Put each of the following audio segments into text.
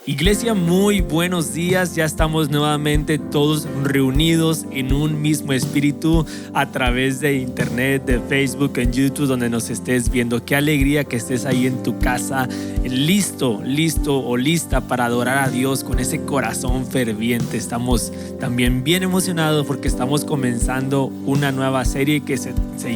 Iglesia, muy buenos días. Ya estamos nuevamente todos reunidos en un mismo espíritu a través de internet, de Facebook, en YouTube, donde nos estés viendo. Qué alegría que estés ahí en tu casa, listo o lista para adorar a Dios con ese corazón ferviente. Estamos también bien emocionados porque estamos comenzando una nueva serie que se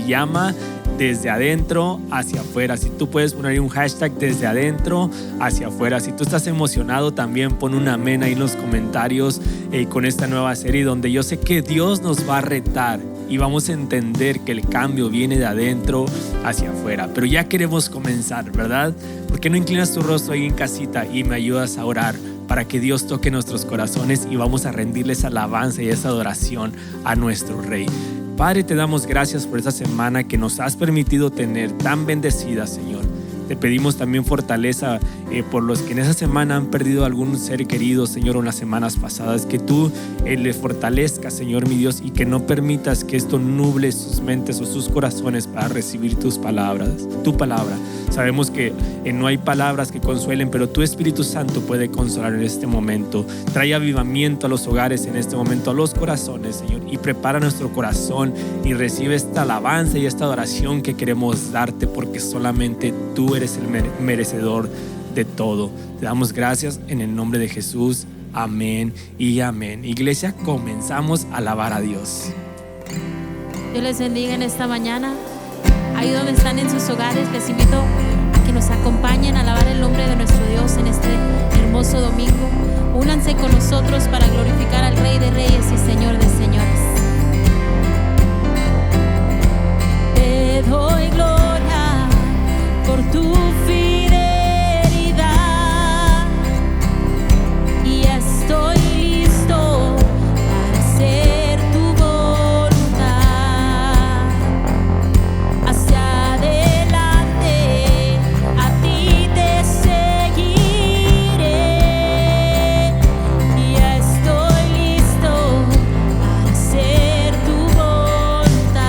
llama Desde Adentro Hacia Afuera. Si tú puedes poner ahí un hashtag Desde Adentro Hacia Afuera. Si tú estás emocionado, también pon un amén ahí en los comentarios con esta nueva serie, donde yo sé que Dios nos va a retar y vamos a entender que el cambio viene de adentro hacia afuera. Pero ya queremos comenzar, ¿verdad? ¿Por qué no inclinas tu rostro ahí en casita y me ayudas a orar para que Dios toque nuestros corazones y vamos a rendirles alabanza y esa adoración a nuestro Rey? Padre, te damos gracias por esta semana que nos has permitido tener tan bendecida, Señor. Te pedimos también fortaleza por los que en esa semana han perdido algún ser querido, Señor, o en las semanas pasadas. Que tú les fortalezcas, Señor mi Dios, y que no permitas que esto nuble sus mentes o sus corazones para recibir tus palabras, tu palabra. Sabemos que no hay palabras que consuelen, pero tu Espíritu Santo puede consolar en este momento. Trae avivamiento a los hogares en este momento, a los corazones, Señor, y prepara nuestro corazón y recibe esta alabanza y esta adoración que queremos darte, porque solamente tú eres el merecedor de todo. Te damos gracias en el nombre de Jesús. Amén y amén. Iglesia, comenzamos a alabar a Dios. Dios les bendiga en esta mañana. Ahí donde están en sus hogares, les invito a que nos acompañen a alabar el nombre de nuestro Dios en este hermoso domingo. Únanse con nosotros para glorificar al Rey de Reyes y Señor de Señores. Te doy gloria por tu fidelidad y estoy listo para hacer tu voluntad. Hacia adelante, a ti te seguiré y estoy listo para hacer tu voluntad.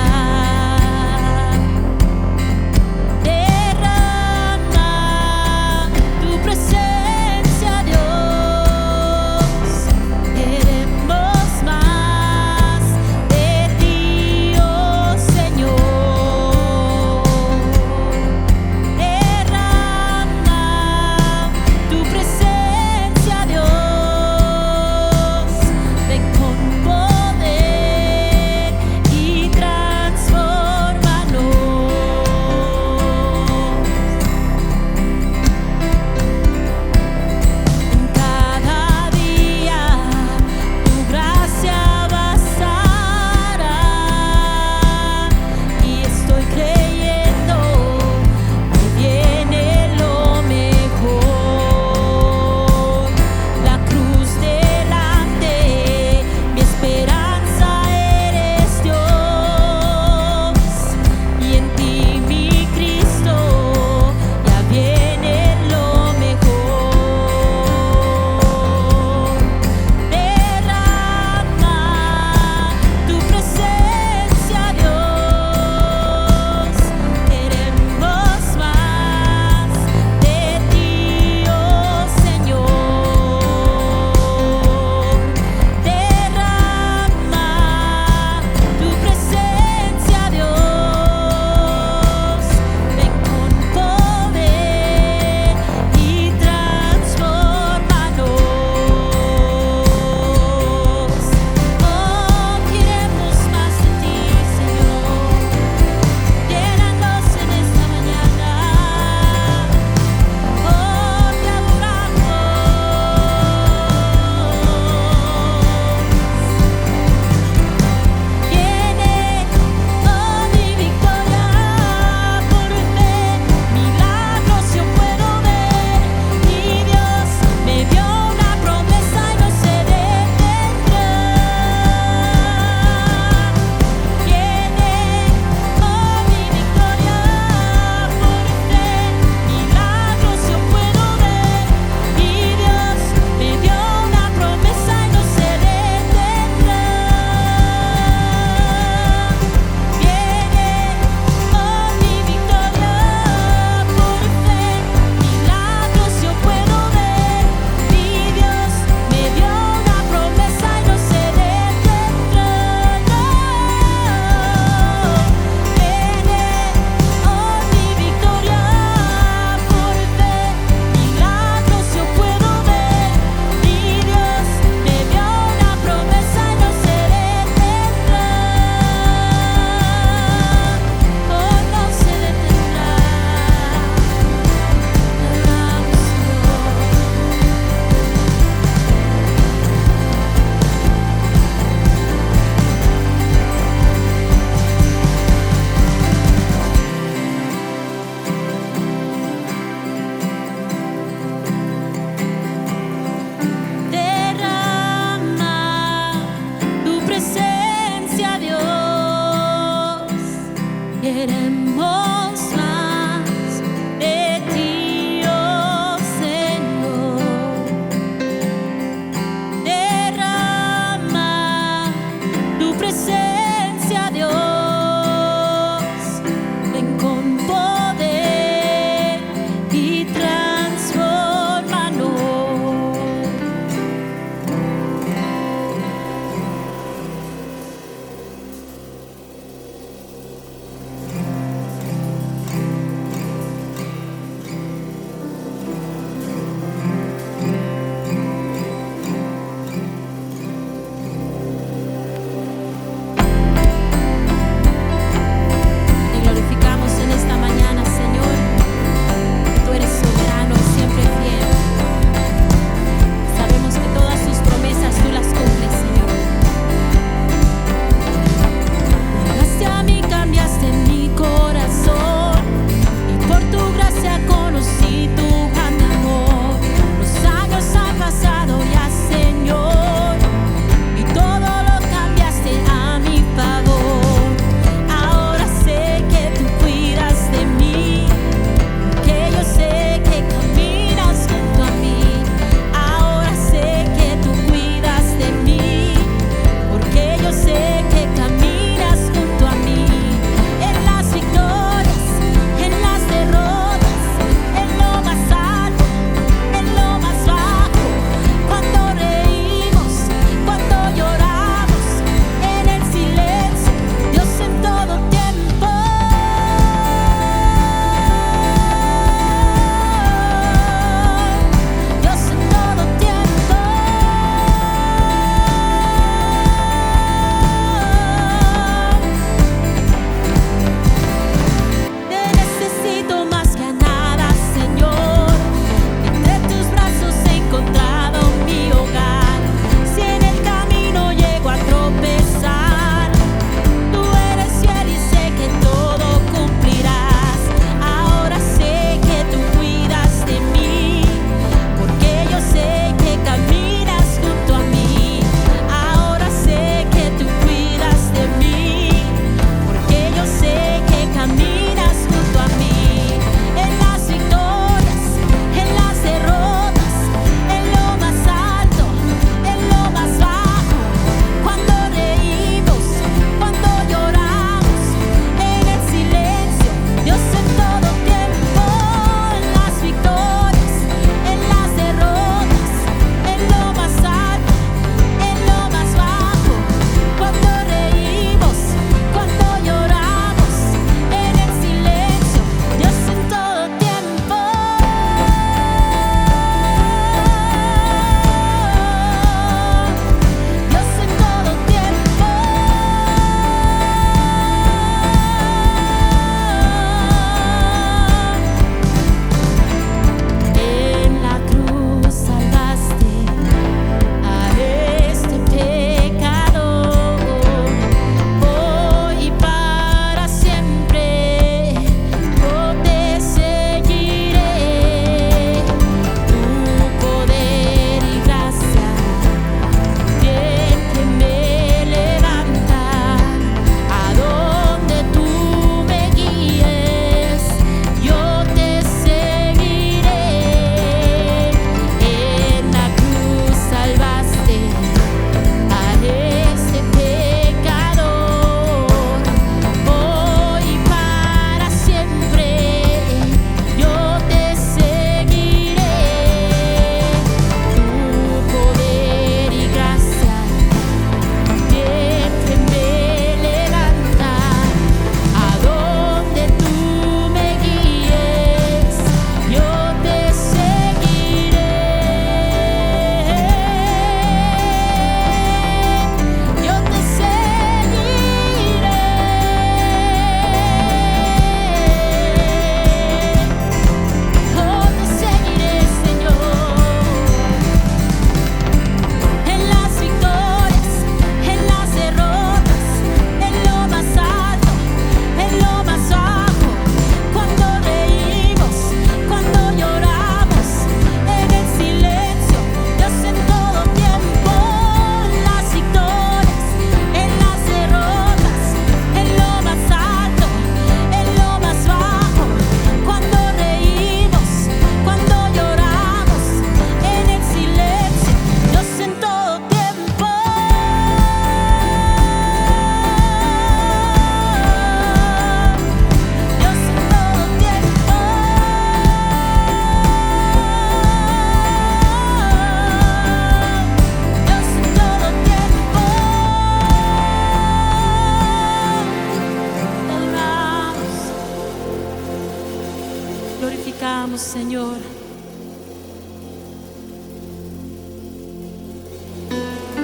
glorificamos, Señor.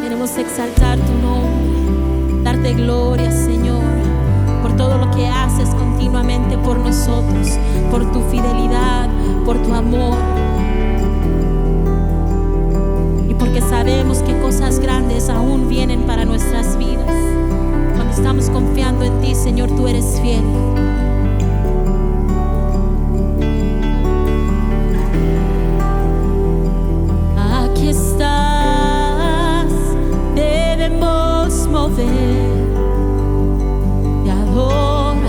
Queremos exaltar tu nombre, darte gloria, Señor, por todo lo que haces continuamente por nosotros, por tu fidelidad, por tu amor. Y porque sabemos que cosas grandes aún vienen para nuestras vidas. Cuando estamos confiando en ti, Señor, tú eres fiel. Aquí estás, debemos mover, te adoraré.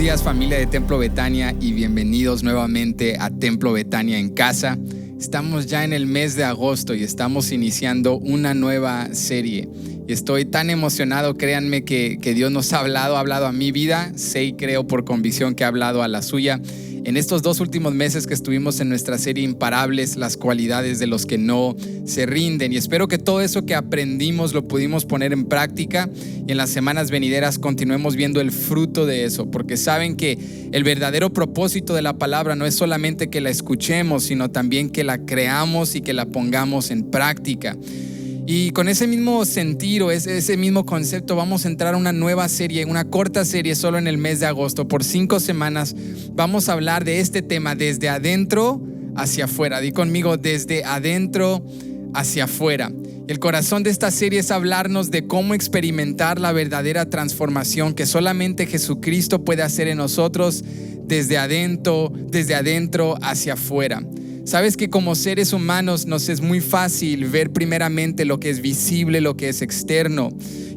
días, familia de Templo Betania, y bienvenidos nuevamente a Templo Betania en casa. Estamos ya en el mes de agosto y estamos iniciando una nueva serie. Y estoy tan emocionado, créanme, que Dios nos ha hablado a mi vida. Sé y creo por convicción que ha hablado a la suya. En estos 2 últimos meses que estuvimos en nuestra serie Imparables, las cualidades de los que no se rinden. Y espero que todo eso que aprendimos lo pudimos poner en práctica y en las semanas venideras continuemos viendo el fruto de eso. Porque saben que el verdadero propósito de la palabra no es solamente que la escuchemos, sino también que la creamos y que la pongamos en práctica. Y con ese mismo sentir o ese mismo concepto vamos a entrar a una nueva serie, una corta serie solo en el mes de agosto. Por 5 semanas vamos a hablar de este tema desde adentro hacia afuera. Di conmigo, desde adentro hacia afuera. El corazón de esta serie es hablarnos de cómo experimentar la verdadera transformación que solamente Jesucristo puede hacer en nosotros desde adentro hacia afuera. Sabes que como seres humanos nos es muy fácil ver primeramente lo que es visible, lo que es externo,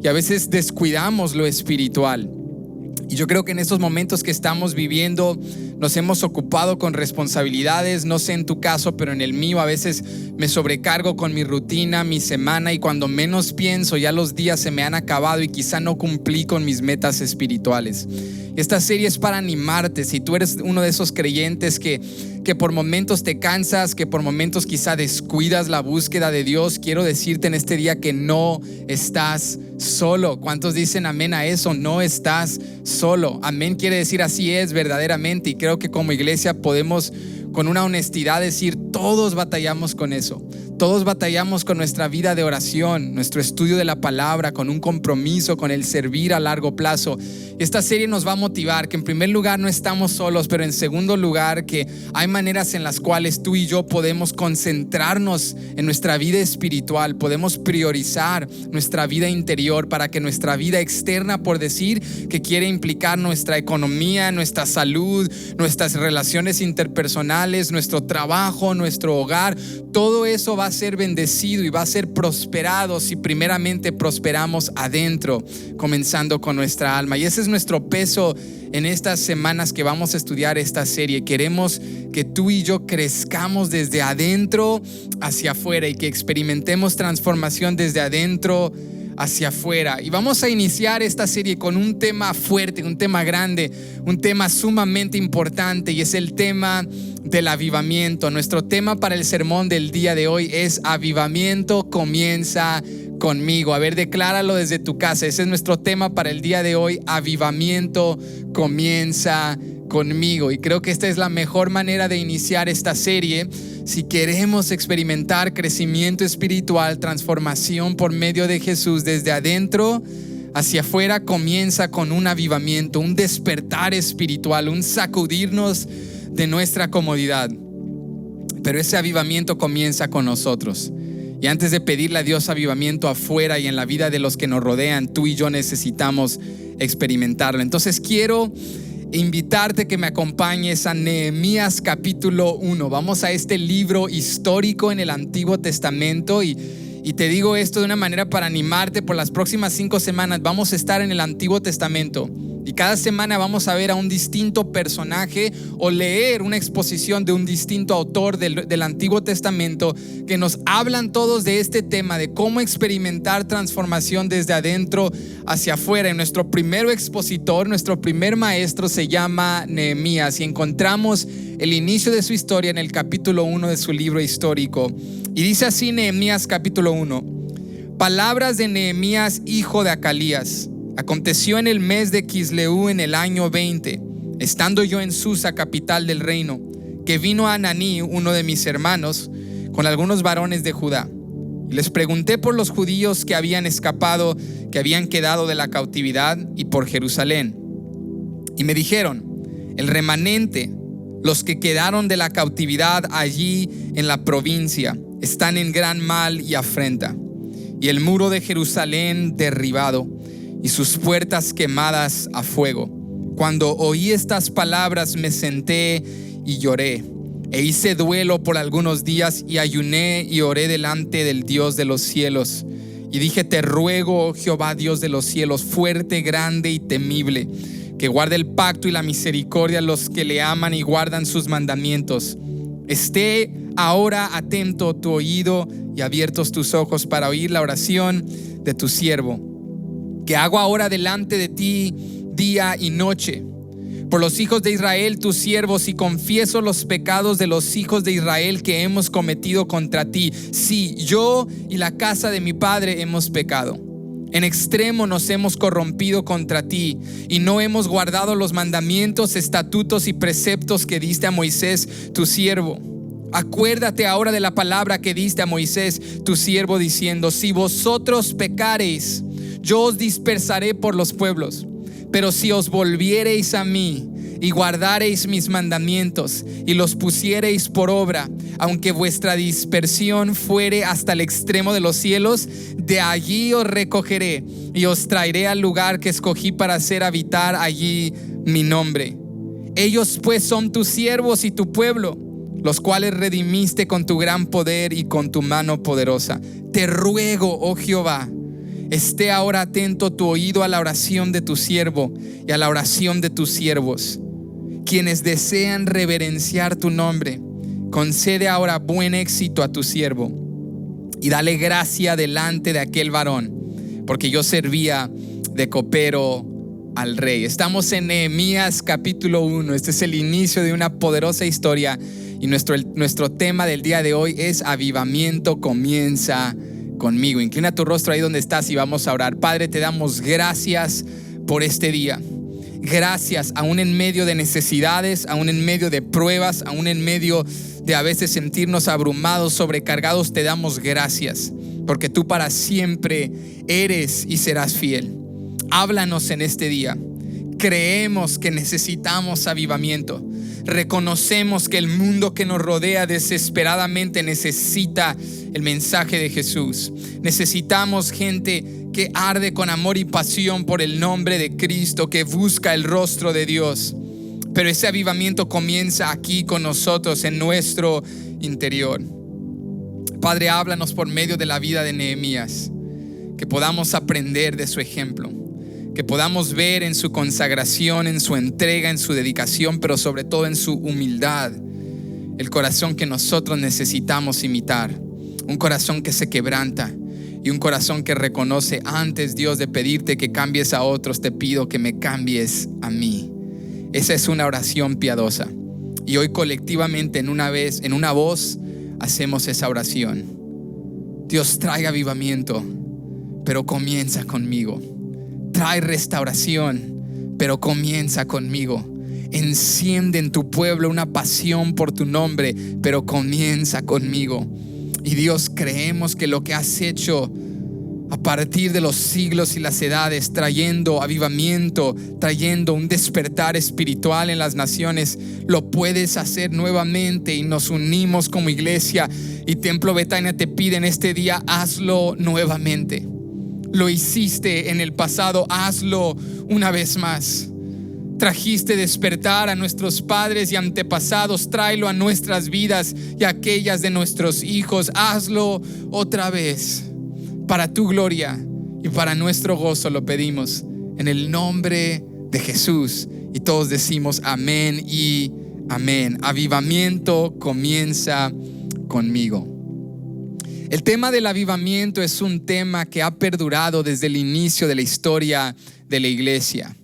y a veces descuidamos lo espiritual. Y yo creo que en estos momentos que estamos viviendo nos hemos ocupado con responsabilidades. No sé en tu caso, pero en el mío a veces me sobrecargo con mi rutina, mi semana, y cuando menos pienso ya los días se me han acabado y quizá no cumplí con mis metas espirituales. Esta serie es para animarte. Si tú eres uno de esos creyentes que por momentos te cansas, que por momentos quizá descuidas la búsqueda de Dios, quiero decirte en este día que no estás solo. ¿Cuántos dicen amén a eso? No estás solo. Amén quiere decir así es verdaderamente, y creo que como iglesia podemos con una honestidad decir todos batallamos con eso. Todos batallamos con nuestra vida de oración, nuestro estudio de la palabra, con un compromiso, con el servir a largo plazo. Esta serie nos va a motivar que en primer lugar no estamos solos, pero en segundo lugar que hay maneras en las cuales tú y yo podemos concentrarnos en nuestra vida espiritual, podemos priorizar nuestra vida interior para que nuestra vida externa, por decir, que quiere implicar nuestra economía, nuestra salud, nuestras relaciones interpersonales, nuestro trabajo, nuestro hogar, todo eso va a ser bendecido y va a ser prosperado si primeramente prosperamos adentro, comenzando con nuestra alma. Y ese es nuestro peso en estas semanas que vamos a estudiar esta serie. Queremos que tú y yo crezcamos desde adentro hacia afuera y que experimentemos transformación desde adentro hacia afuera. Y vamos a iniciar esta serie con un tema fuerte, un tema grande, un tema sumamente importante, y es el tema del avivamiento. Nuestro tema para el sermón del día de hoy es avivamiento comienza conmigo. A ver, decláralo desde tu casa. Ese es nuestro tema para el día de hoy. Avivamiento comienza conmigo. Y creo que esta es la mejor manera de iniciar esta serie si queremos experimentar crecimiento espiritual, transformación por medio de Jesús desde adentro hacia afuera. Comienza con un avivamiento, un despertar espiritual, un sacudirnos de nuestra comodidad. Pero ese avivamiento comienza con nosotros. Y antes de pedirle a Dios avivamiento afuera y en la vida de los que nos rodean, tú y yo necesitamos experimentarlo. Entonces quiero invitarte que me acompañes a Nehemías capítulo 1. Vamos a este libro histórico en el Antiguo Testamento y te digo esto de una manera para animarte. Por las próximas 5 semanas vamos a estar en el Antiguo Testamento y cada semana vamos a ver a un distinto personaje o leer una exposición de un distinto autor del Antiguo Testamento que nos hablan todos de este tema de cómo experimentar transformación desde adentro hacia afuera. Y nuestro primer expositor, nuestro primer maestro se llama Nehemías, y encontramos el inicio de su historia en el capítulo 1 de su libro histórico. Y dice así Nehemías capítulo 1: palabras de Nehemías, hijo de Acalías. Aconteció en el mes de Quisleu, en el año 20, estando yo en Susa, capital del reino, que vino Ananí, uno de mis hermanos, con algunos varones de Judá. Y les pregunté por los judíos que habían escapado, que habían quedado de la cautividad, y por Jerusalén. Y me dijeron: el remanente, los que quedaron de la cautividad allí en la provincia, están en gran mal y afrenta, y el muro de Jerusalén derribado, y sus puertas quemadas a fuego. Cuando oí estas palabras me senté y lloré, e hice duelo por algunos días, y ayuné y oré delante del Dios de los cielos. Y dije: te ruego, oh Jehová, Dios de los cielos, fuerte, grande y temible, que guarde el pacto y la misericordia a los que le aman y guardan sus mandamientos. Esté ahora atento tu oído y abiertos tus ojos para oír la oración de tu siervo, que hago ahora delante de ti día y noche, por los hijos de Israel, tus siervos, y confieso los pecados de los hijos de Israel que hemos cometido contra ti. Sí, yo y la casa de mi padre hemos pecado. En extremo nos hemos corrompido contra ti y no hemos guardado los mandamientos, estatutos y preceptos que diste a Moisés, tu siervo. Acuérdate ahora de la palabra que diste a Moisés, tu siervo, diciendo: si vosotros pecareis, yo os dispersaré por los pueblos. Pero si os volviereis a mí y guardareis mis mandamientos y los pusiereis por obra, aunque vuestra dispersión fuere hasta el extremo de los cielos, de allí os recogeré y os traeré al lugar que escogí para hacer habitar allí mi nombre. Ellos pues son tus siervos y tu pueblo, los cuales redimiste con tu gran poder y con tu mano poderosa. Te ruego, oh Jehová, esté ahora atento tu oído a la oración de tu siervo y a la oración de tus siervos, quienes desean reverenciar tu nombre. Concede ahora buen éxito a tu siervo y dale gracia delante de aquel varón, porque yo servía de copero al rey. Estamos en Nehemías capítulo 1. Este es el inicio de una poderosa historia y nuestro tema del día de hoy es avivamiento comienza conmigo. Inclina tu rostro ahí donde estás y vamos a orar. Padre, te damos gracias por este día. Gracias, aún en medio de necesidades, aún en medio de pruebas, aún en medio de a veces sentirnos abrumados, sobrecargados, te damos gracias, porque tú para siempre eres y serás fiel. Háblanos en este día. Creemos que necesitamos avivamiento. Reconocemos que el mundo que nos rodea desesperadamente necesita el mensaje de Jesús. Necesitamos gente que arde con amor y pasión por el nombre de Cristo, que busca el rostro de Dios. Pero ese avivamiento comienza aquí con nosotros, en nuestro interior. Padre, háblanos por medio de la vida de Nehemías, que podamos aprender de su ejemplo, que podamos ver en su consagración, en su entrega, en su dedicación, pero sobre todo en su humildad, el corazón que nosotros necesitamos imitar. Un corazón que se quebranta y un corazón que reconoce: antes, Dios, de pedirte que cambies a otros, te pido que me cambies a mí. Esa es una oración piadosa. Y hoy colectivamente en una voz hacemos esa oración. Dios, trae avivamiento, pero comienza conmigo. Trae restauración, pero comienza conmigo. Enciende en tu pueblo una pasión por tu nombre, pero comienza conmigo. Y Dios, creemos que lo que has hecho a partir de los siglos y las edades, trayendo avivamiento, trayendo un despertar espiritual en las naciones, lo puedes hacer nuevamente, y nos unimos como iglesia. Y Templo Betania te pide en este día: hazlo nuevamente. Lo hiciste en el pasado, hazlo una vez más. Trajiste despertar a nuestros padres y antepasados, tráelo a nuestras vidas y a aquellas de nuestros hijos. Hazlo otra vez, para tu gloria y para nuestro gozo lo pedimos, en el nombre de Jesús. Y todos decimos amén y amén. Avivamiento comienza conmigo. El tema del avivamiento es un tema que ha perdurado desde el inicio de la historia de la iglesia,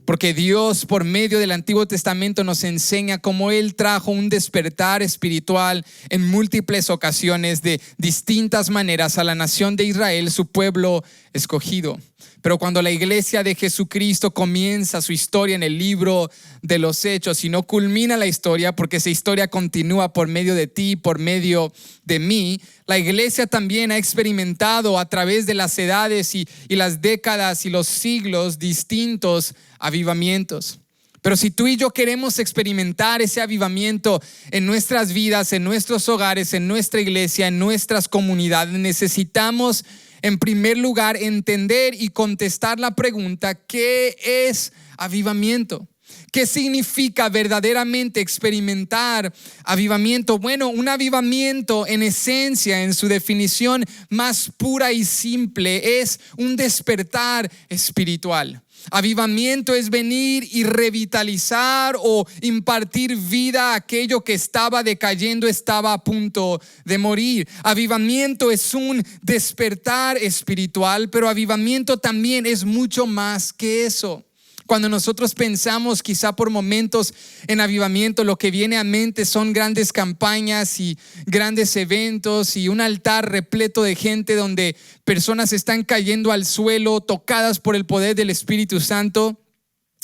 porque Dios, por medio del Antiguo Testamento, nos enseña cómo Él trajo un despertar espiritual en múltiples ocasiones, de distintas maneras, a la nación de Israel, su pueblo escogido. Pero cuando la iglesia de Jesucristo comienza su historia en el libro de los Hechos y no culmina la historia, porque esa historia continúa por medio de ti, por medio de mí, la iglesia también ha experimentado a través de las edades y las décadas y los siglos distintos avivamientos. Pero si tú y yo queremos experimentar ese avivamiento en nuestras vidas, en nuestros hogares, en nuestra iglesia, en nuestras comunidades, necesitamos en primer lugar entender y contestar la pregunta: ¿qué es avivamiento? ¿Qué significa verdaderamente experimentar avivamiento? Bueno, un avivamiento en esencia, en su definición más pura y simple, es un despertar espiritual. Avivamiento es venir y revitalizar o impartir vida a aquello que estaba decayendo, estaba a punto de morir. Avivamiento es un despertar espiritual, pero avivamiento también es mucho más que eso. Cuando nosotros pensamos quizá por momentos en avivamiento, lo que viene a mente son grandes campañas y grandes eventos y un altar repleto de gente donde personas están cayendo al suelo tocadas por el poder del Espíritu Santo,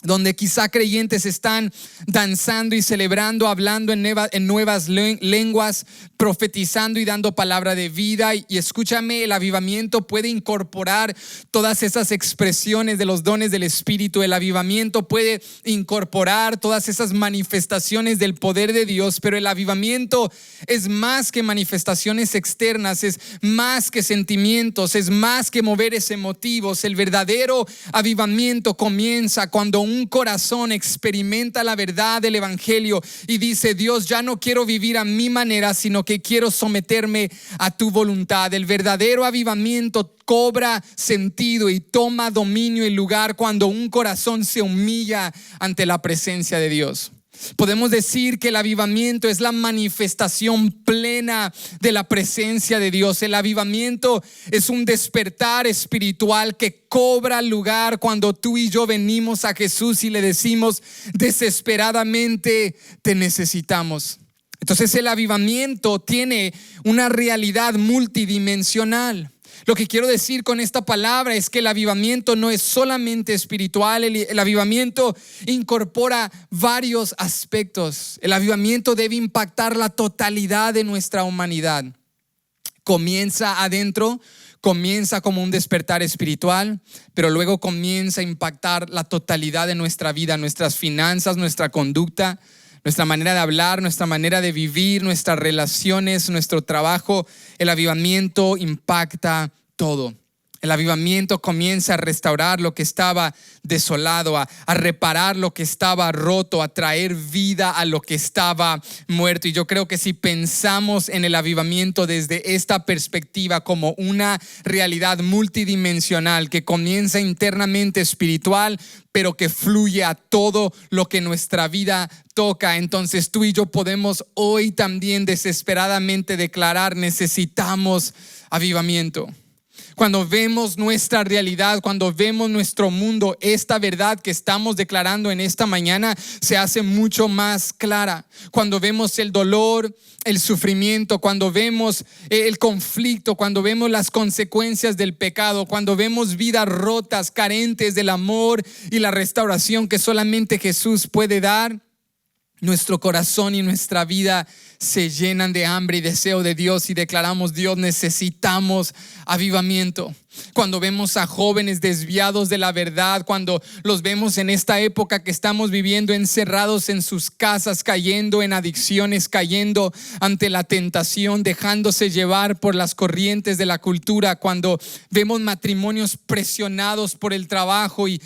donde quizá creyentes están danzando y celebrando, hablando en nuevas lenguas, profetizando y dando palabra de vida. Y escúchame, el avivamiento puede incorporar todas esas expresiones de los dones del Espíritu. El avivamiento puede incorporar todas esas manifestaciones del poder de Dios, pero el avivamiento es más que manifestaciones externas, es más que sentimientos, es más que moveres emotivos. El verdadero avivamiento comienza cuando un corazón experimenta la verdad del evangelio y dice: Dios, ya no quiero vivir a mi manera, sino que quiero someterme a tu voluntad. El verdadero avivamiento cobra sentido y toma dominio y lugar cuando un corazón se humilla ante la presencia de Dios. Podemos decir que el avivamiento es la manifestación plena de la presencia de Dios. El avivamiento es un despertar espiritual que cobra lugar cuando tú y yo venimos a Jesús y le decimos desesperadamente: te necesitamos. Entonces el avivamiento tiene una realidad multidimensional. Lo que quiero decir con esta palabra es que el avivamiento no es solamente espiritual. El avivamiento incorpora varios aspectos. El avivamiento debe impactar la totalidad de nuestra humanidad. Comienza adentro, comienza como un despertar espiritual, pero luego comienza a impactar la totalidad de nuestra vida, nuestras finanzas, nuestra conducta, nuestra manera de hablar, nuestra manera de vivir, nuestras relaciones, nuestro trabajo. El avivamiento impacta todo. El avivamiento comienza a restaurar lo que estaba desolado, a reparar lo que estaba roto, a traer vida a lo que estaba muerto. Y yo creo que si pensamos en el avivamiento desde esta perspectiva como una realidad multidimensional que comienza internamente espiritual, pero que fluye a todo lo que nuestra vida toca, entonces tú y yo podemos hoy también desesperadamente declarar: necesitamos avivamiento. Cuando vemos nuestra realidad, cuando vemos nuestro mundo, esta verdad que estamos declarando en esta mañana se hace mucho más clara. Cuando vemos el dolor, el sufrimiento, cuando vemos el conflicto, cuando vemos las consecuencias del pecado, cuando vemos vidas rotas, carentes del amor y la restauración que solamente Jesús puede dar, nuestro corazón y nuestra vida se llenan de hambre y deseo de Dios y declaramos: Dios, necesitamos avivamiento. Cuando vemos a jóvenes desviados de la verdad, cuando los vemos en esta época que estamos viviendo encerrados en sus casas, cayendo en adicciones, cayendo ante la tentación, dejándose llevar por las corrientes de la cultura, cuando vemos matrimonios presionados por el trabajo y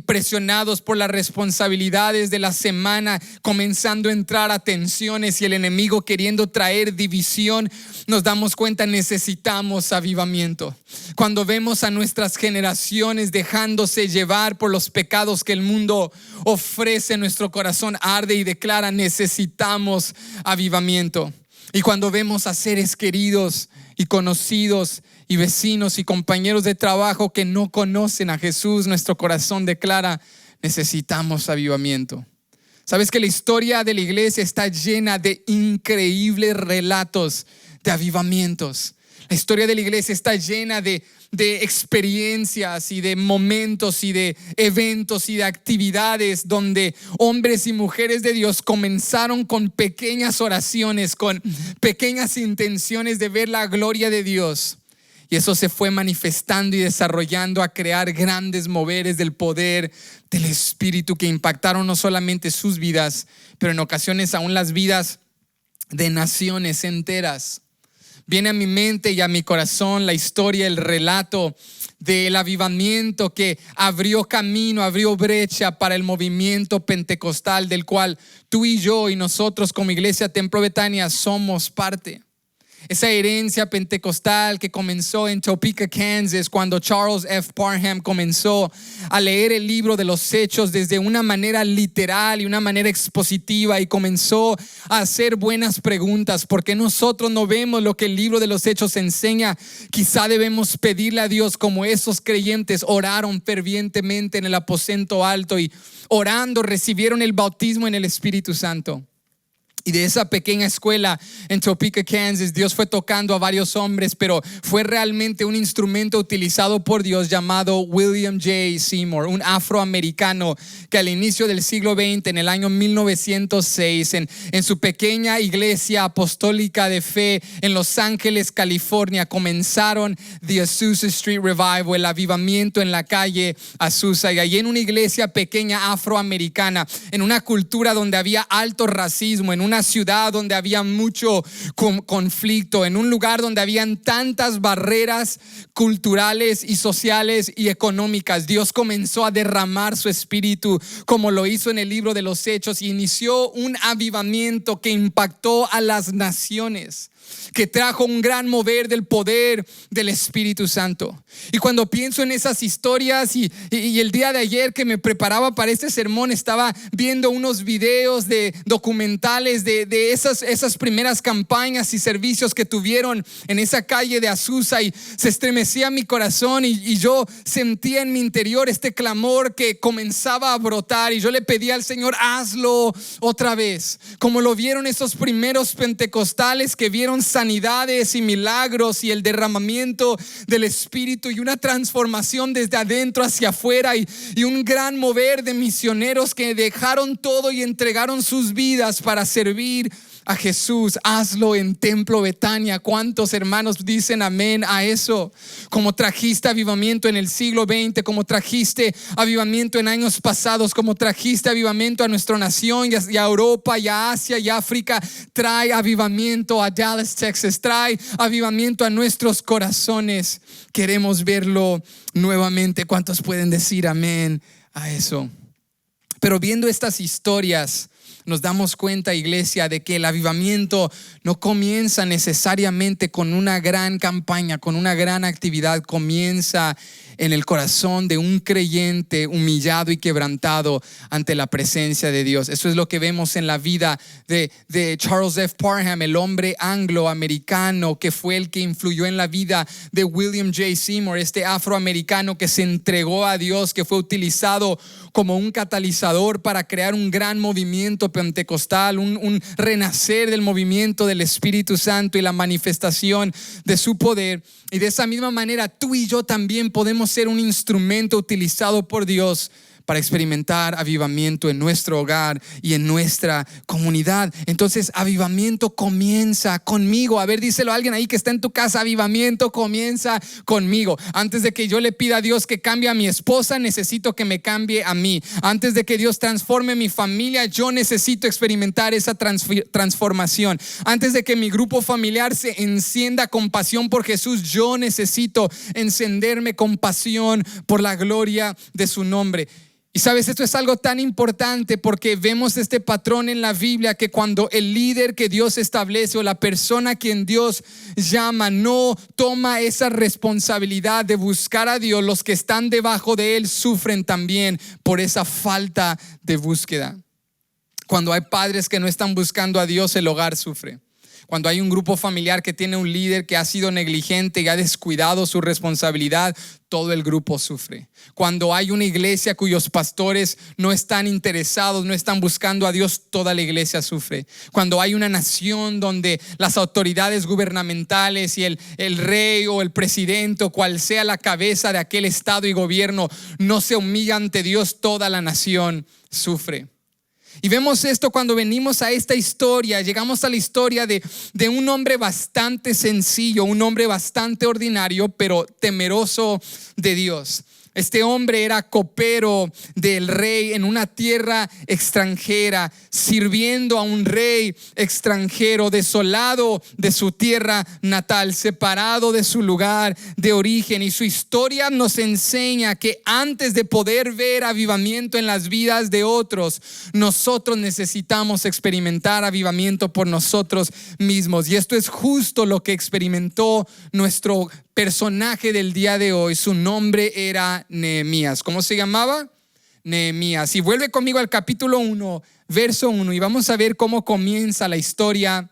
presionados por las responsabilidades de la semana, comenzando a entrar a tensiones y el enemigo queriendo traer división, nos damos cuenta: necesitamos avivamiento. Cuando vemos a nuestras generaciones dejándose llevar por los pecados que el mundo ofrece, nuestro corazón arde y declara: necesitamos avivamiento. Y cuando vemos a seres queridos y conocidos y vecinos y compañeros de trabajo que no conocen a Jesús, nuestro corazón declara: necesitamos avivamiento. ¿Sabes que la historia de la iglesia está llena de increíbles relatos de avivamientos? La historia de la iglesia está llena de experiencias y de momentos y de eventos y de actividades donde hombres y mujeres de Dios comenzaron con pequeñas oraciones, con pequeñas intenciones de ver la gloria de Dios. Y eso se fue manifestando y desarrollando a crear grandes moveres del poder del Espíritu que impactaron no solamente sus vidas, pero en ocasiones aún las vidas de naciones enteras. Viene a mi mente y a mi corazón la historia, el relato del avivamiento que abrió camino, abrió brecha para el movimiento pentecostal del cual tú y yo y nosotros como Iglesia Templo Betania somos parte. Esa herencia pentecostal que comenzó en Topeka, Kansas, cuando Charles F. Parham comenzó a leer el libro de los Hechos desde una manera literal y una manera expositiva, y comenzó a hacer buenas preguntas. ¿Por qué nosotros no vemos lo que el libro de los Hechos enseña? Quizá debemos pedirle a Dios, como esos creyentes oraron fervientemente en el aposento alto y orando recibieron el bautismo en el Espíritu Santo. Y de esa pequeña escuela en Topeka, Kansas, Dios fue tocando a varios hombres, pero fue realmente un instrumento utilizado por Dios llamado William J. Seymour, un afroamericano que al inicio del siglo XX, en el año 1906, en su pequeña iglesia apostólica de fe en Los Ángeles, California, comenzaron The Azusa Street Revival, el avivamiento en la calle Azusa. Y allí en una iglesia pequeña afroamericana, en una cultura donde había alto racismo, en una ciudad donde había mucho conflicto, en un lugar donde habían tantas barreras culturales y sociales y económicas, Dios comenzó a derramar su espíritu como lo hizo en el libro de los Hechos, y inició un avivamiento que impactó a las naciones, que trajo un gran mover del poder del Espíritu Santo. Y cuando pienso en esas historias y el día de ayer que me preparaba para este sermón, estaba viendo unos videos de documentales de esas primeras campañas y servicios que tuvieron en esa calle de Azusa, y se estremecía mi corazón y yo sentía en mi interior este clamor que comenzaba a brotar, y yo le pedía al Señor, hazlo otra vez, como lo vieron esos primeros pentecostales que vieron sanidades y milagros y el derramamiento del Espíritu y una transformación desde adentro hacia afuera, y un gran mover de misioneros que dejaron todo y entregaron sus vidas para servir a Jesús. Hazlo en Templo Betania. ¿Cuántos hermanos dicen amén a eso? Como trajiste avivamiento en el siglo XX, como trajiste avivamiento en años pasados, como trajiste avivamiento a nuestra nación y a Europa y a Asia y África, trae avivamiento a Dallas, Texas. Trae avivamiento a nuestros corazones. Queremos verlo nuevamente. ¿Cuántos pueden decir amén a eso? Pero viendo estas historias, nos damos cuenta, iglesia, de que el avivamiento no comienza necesariamente con una gran campaña, con una gran actividad. Comienza en el corazón de un creyente humillado y quebrantado ante la presencia de Dios. Eso es lo que vemos en la vida de Charles F. Parham, el hombre angloamericano que fue el que influyó en la vida de William J. Seymour, este afroamericano que se entregó a Dios, que fue utilizado como un catalizador para crear un gran movimiento pentecostal, un renacer del movimiento del Espíritu Santo y la manifestación de su poder. Y de esa misma manera tú y yo también podemos ser un instrumento utilizado por Dios para experimentar avivamiento en nuestro hogar y en nuestra comunidad. Entonces, avivamiento comienza conmigo. A ver, díselo a alguien ahí que está en tu casa: avivamiento comienza conmigo. Antes de que yo le pida a Dios que cambie a mi esposa, necesito que me cambie a mí. Antes de que Dios transforme mi familia, yo necesito experimentar esa transformación. Antes de que mi grupo familiar se encienda con pasión por Jesús, yo necesito encenderme con pasión por la gloria de su nombre. Y sabes, esto es algo tan importante porque vemos este patrón en la Biblia, que cuando el líder que Dios establece o la persona a quien Dios llama no toma esa responsabilidad de buscar a Dios, los que están debajo de él sufren también por esa falta de búsqueda. Cuando hay padres que no están buscando a Dios, el hogar sufre. Cuando hay un grupo familiar que tiene un líder que ha sido negligente y ha descuidado su responsabilidad, todo el grupo sufre. Cuando hay una iglesia cuyos pastores no están interesados, no están buscando a Dios, toda la iglesia sufre. Cuando hay una nación donde las autoridades gubernamentales y el rey o el presidente o cual sea la cabeza de aquel estado y gobierno no se humilla ante Dios, toda la nación sufre. Y vemos esto cuando venimos a esta historia. Llegamos a la historia de un hombre bastante sencillo, un hombre bastante ordinario, pero temeroso de Dios. Este hombre era copero del rey en una tierra extranjera, sirviendo a un rey extranjero, desolado de su tierra natal, separado de su lugar de origen. Y su historia nos enseña que antes de poder ver avivamiento en las vidas de otros, nosotros necesitamos experimentar avivamiento por nosotros mismos. Y esto es justo lo que experimentó nuestro personaje del día de hoy. Su nombre era Nehemías. ¿Cómo se llamaba? Nehemías. Y vuelve conmigo al capítulo 1, verso 1, y vamos a ver cómo comienza la historia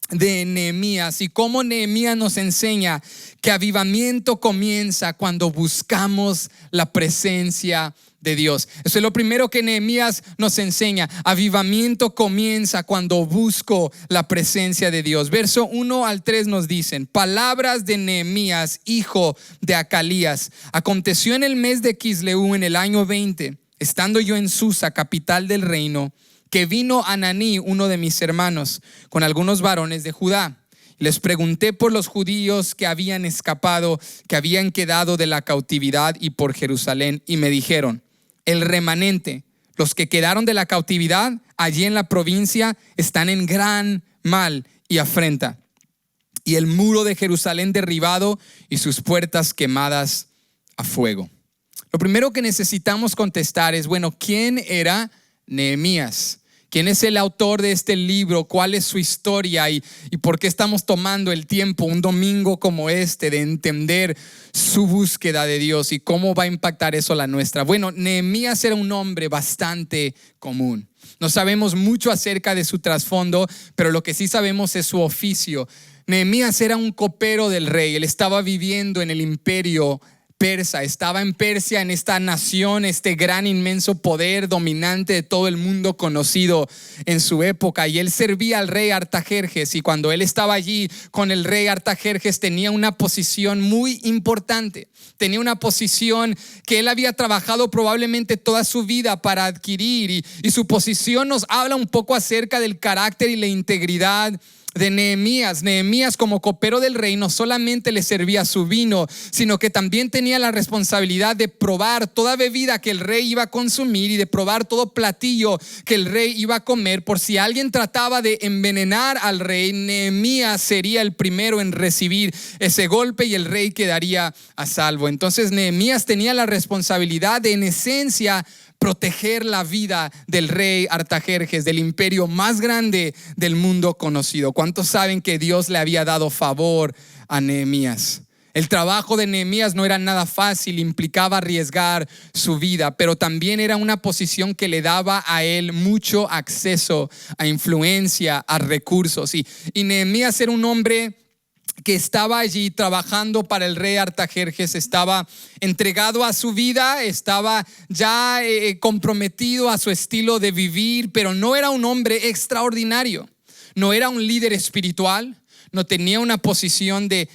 de Nehemías y cómo Nehemías nos enseña que avivamiento comienza cuando buscamos la presencia de Dios. Eso es lo primero que Nehemías nos enseña. Avivamiento comienza cuando busco la presencia de Dios. Verso 1 al 3 nos dicen: palabras de Nehemías, hijo de Acalías. Aconteció en el mes de Quisleu, en el año 20, estando yo en Susa, capital del reino, que vino Ananí, uno de mis hermanos, con algunos varones de Judá. Les pregunté por los judíos que habían escapado, que habían quedado de la cautividad y por Jerusalén, y me dijeron: el remanente, los que quedaron de la cautividad allí en la provincia, están en gran mal y afrenta, y el muro de Jerusalén derribado y sus puertas quemadas a fuego. Lo primero que necesitamos contestar es, bueno, ¿quién era Nehemías? ¿Quién es el autor de este libro? ¿Cuál es su historia? ¿Y por qué estamos tomando el tiempo un domingo como este de entender su búsqueda de Dios y cómo va a impactar eso la nuestra? Bueno, Nehemías era un hombre bastante común. No sabemos mucho acerca de su trasfondo, pero lo que sí sabemos es su oficio. Nehemías era un copero del rey. Él estaba viviendo en el imperio persa, estaba en Persia, en esta nación, este gran inmenso poder dominante de todo el mundo conocido en su época, y él servía al rey Artajerjes, y cuando él estaba allí con el rey Artajerjes tenía una posición muy importante, tenía una posición que él había trabajado probablemente toda su vida para adquirir, y su posición nos habla un poco acerca del carácter y la integridad de Nehemías. Nehemías, como copero del rey, no solamente le servía su vino, sino que también tenía la responsabilidad de probar toda bebida que el rey iba a consumir y de probar todo platillo que el rey iba a comer. Por si alguien trataba de envenenar al rey, Nehemías sería el primero en recibir ese golpe y el rey quedaría a salvo. Entonces Nehemías tenía la responsabilidad de, en esencia, proteger la vida del rey Artajerjes, del imperio más grande del mundo conocido. ¿Cuántos saben que Dios le había dado favor a Nehemías? El trabajo de Nehemías no era nada fácil, implicaba arriesgar su vida, pero también era una posición que le daba a él mucho acceso a influencia, a recursos. Y Nehemías era un hombre que estaba allí trabajando para el rey Artajerjes, estaba entregado a su vida, estaba ya comprometido a su estilo de vivir, pero no era un hombre extraordinario, no era un líder espiritual, no tenía una posición de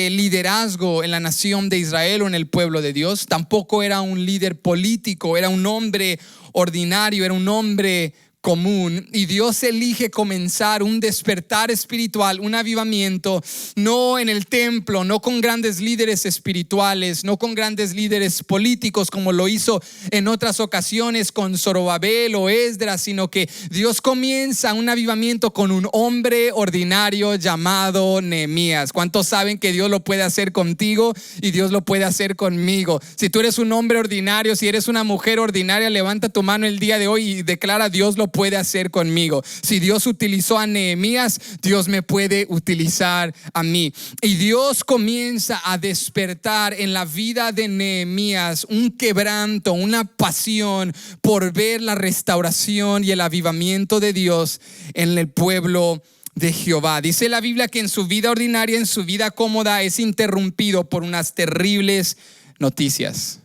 liderazgo en la nación de Israel o en el pueblo de Dios, tampoco era un líder político, era un hombre ordinario, era un hombre común. Y Dios elige comenzar un despertar espiritual, un avivamiento, no en el templo, no con grandes líderes espirituales, no con grandes líderes políticos como lo hizo en otras ocasiones con Zorobabel o Esdras, sino que Dios comienza un avivamiento con un hombre ordinario llamado Nehemías. ¿Cuántos saben que Dios lo puede hacer contigo y Dios lo puede hacer conmigo? Si tú eres un hombre ordinario, si eres una mujer ordinaria, levanta tu mano el día de hoy y declara: Dios lo puede hacer conmigo. Si Dios utilizó a Nehemías, Dios me puede utilizar a mí. Y Dios comienza a despertar en la vida de Nehemías un quebranto, una pasión por ver la restauración y el avivamiento de Dios en el pueblo de Jehová. Dice la Biblia que en su vida ordinaria, en su vida cómoda, es interrumpido por unas terribles noticias.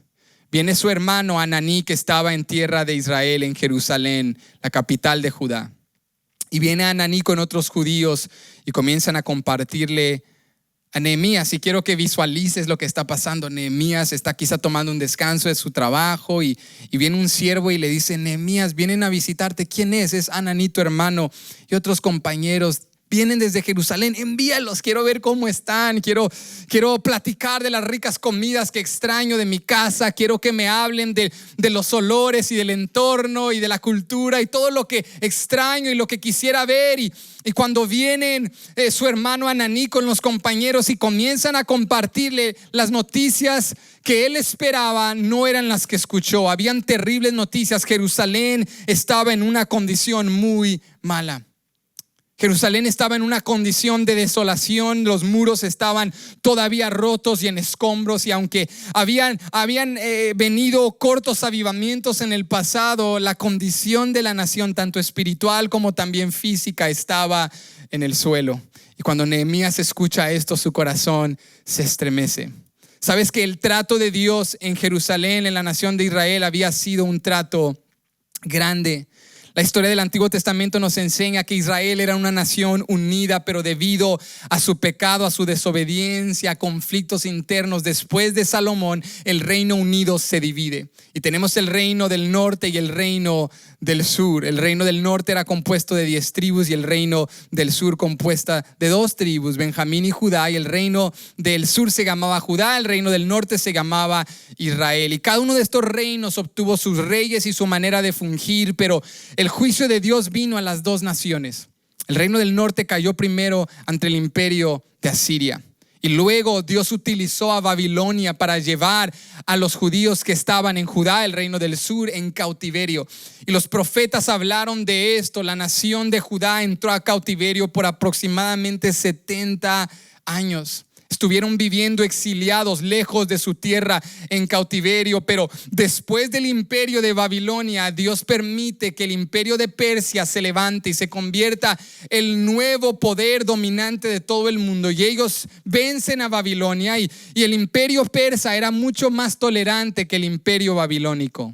Viene su hermano Ananí, que estaba en tierra de Israel, en Jerusalén, la capital de Judá. Y viene Ananí con otros judíos y comienzan a compartirle a Nehemías. Y quiero que visualices lo que está pasando. Nehemías está quizá tomando un descanso de su trabajo y viene un siervo y le dice: Nehemías, vienen a visitarte. ¿Quién es? Es Ananí, tu hermano, y otros compañeros vienen desde Jerusalén, envíalos, quiero ver cómo están, quiero platicar de las ricas comidas que extraño de mi casa, quiero que me hablen de los olores y del entorno y de la cultura y todo lo que extraño y lo que quisiera ver. Y cuando vienen su hermano Ananí con los compañeros y comienzan a compartirle las noticias que él esperaba, no eran las que escuchó. Habían terribles noticias. Jerusalén estaba en una condición muy mala. Jerusalén estaba en una condición de desolación, los muros estaban todavía rotos y en escombros, y aunque habían venido cortos avivamientos en el pasado, la condición de la nación, tanto espiritual como también física, estaba en el suelo. Y cuando Nehemías escucha esto, su corazón se estremece. Sabes que el trato de Dios en Jerusalén, en la nación de Israel, había sido un trato grande. La historia del Antiguo Testamento nos enseña que Israel era una nación unida, pero debido a su pecado, a su desobediencia, a conflictos internos, después de Salomón, el reino unido se divide. Y tenemos el reino del norte y el reino del sur. El reino del norte era compuesto de 10 tribus y el reino del sur compuesta de 2 tribus, Benjamín y Judá. Y el reino del sur se llamaba Judá, el reino del norte se llamaba Israel. Y cada uno de estos reinos obtuvo sus reyes y su manera de fungir, pero el juicio de Dios vino a las 2 naciones. El reino del norte cayó primero ante el imperio de Asiria. Y luego Dios utilizó a Babilonia para llevar a los judíos que estaban en Judá, el reino del sur, en cautiverio. Y los profetas hablaron de esto. La nación de Judá entró a cautiverio por aproximadamente 70 años. Estuvieron viviendo exiliados lejos de su tierra en cautiverio, pero después del imperio de Babilonia, Dios permite que el imperio de Persia se levante y se convierta el nuevo poder dominante de todo el mundo. Y ellos vencen a Babilonia y el imperio persa era mucho más tolerante que el imperio babilónico.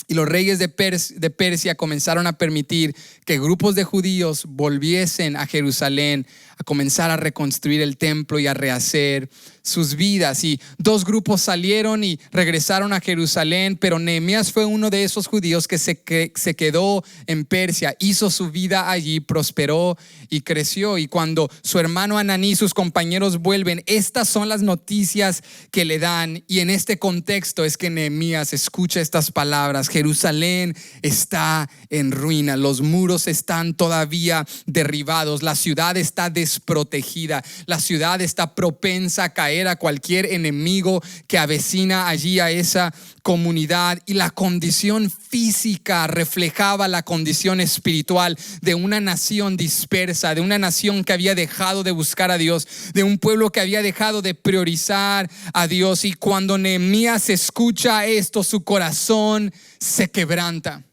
Y los reyes de Persia comenzaron a permitir que grupos de judíos volviesen a Jerusalén a comenzar a reconstruir el templo y a rehacer sus vidas. Y 2 grupos salieron y regresaron a Jerusalén, pero Nehemías fue uno de esos judíos que se quedó en Persia, hizo su vida allí, prosperó y creció. Y cuando su hermano Ananí y sus compañeros vuelven, estas son las noticias que le dan. Y en este contexto es que Nehemías escucha estas palabras: Jerusalén está en ruina, los muros están todavía derribados, la ciudad está desprotegida, la ciudad está propensa a caer a cualquier enemigo que avecina allí a esa comunidad. Y la condición física reflejaba la condición espiritual de una nación dispersa, de una nación que había dejado de buscar a Dios, de un pueblo que había dejado de priorizar a Dios. Y cuando Nehemías escucha esto, su corazón se quebranta.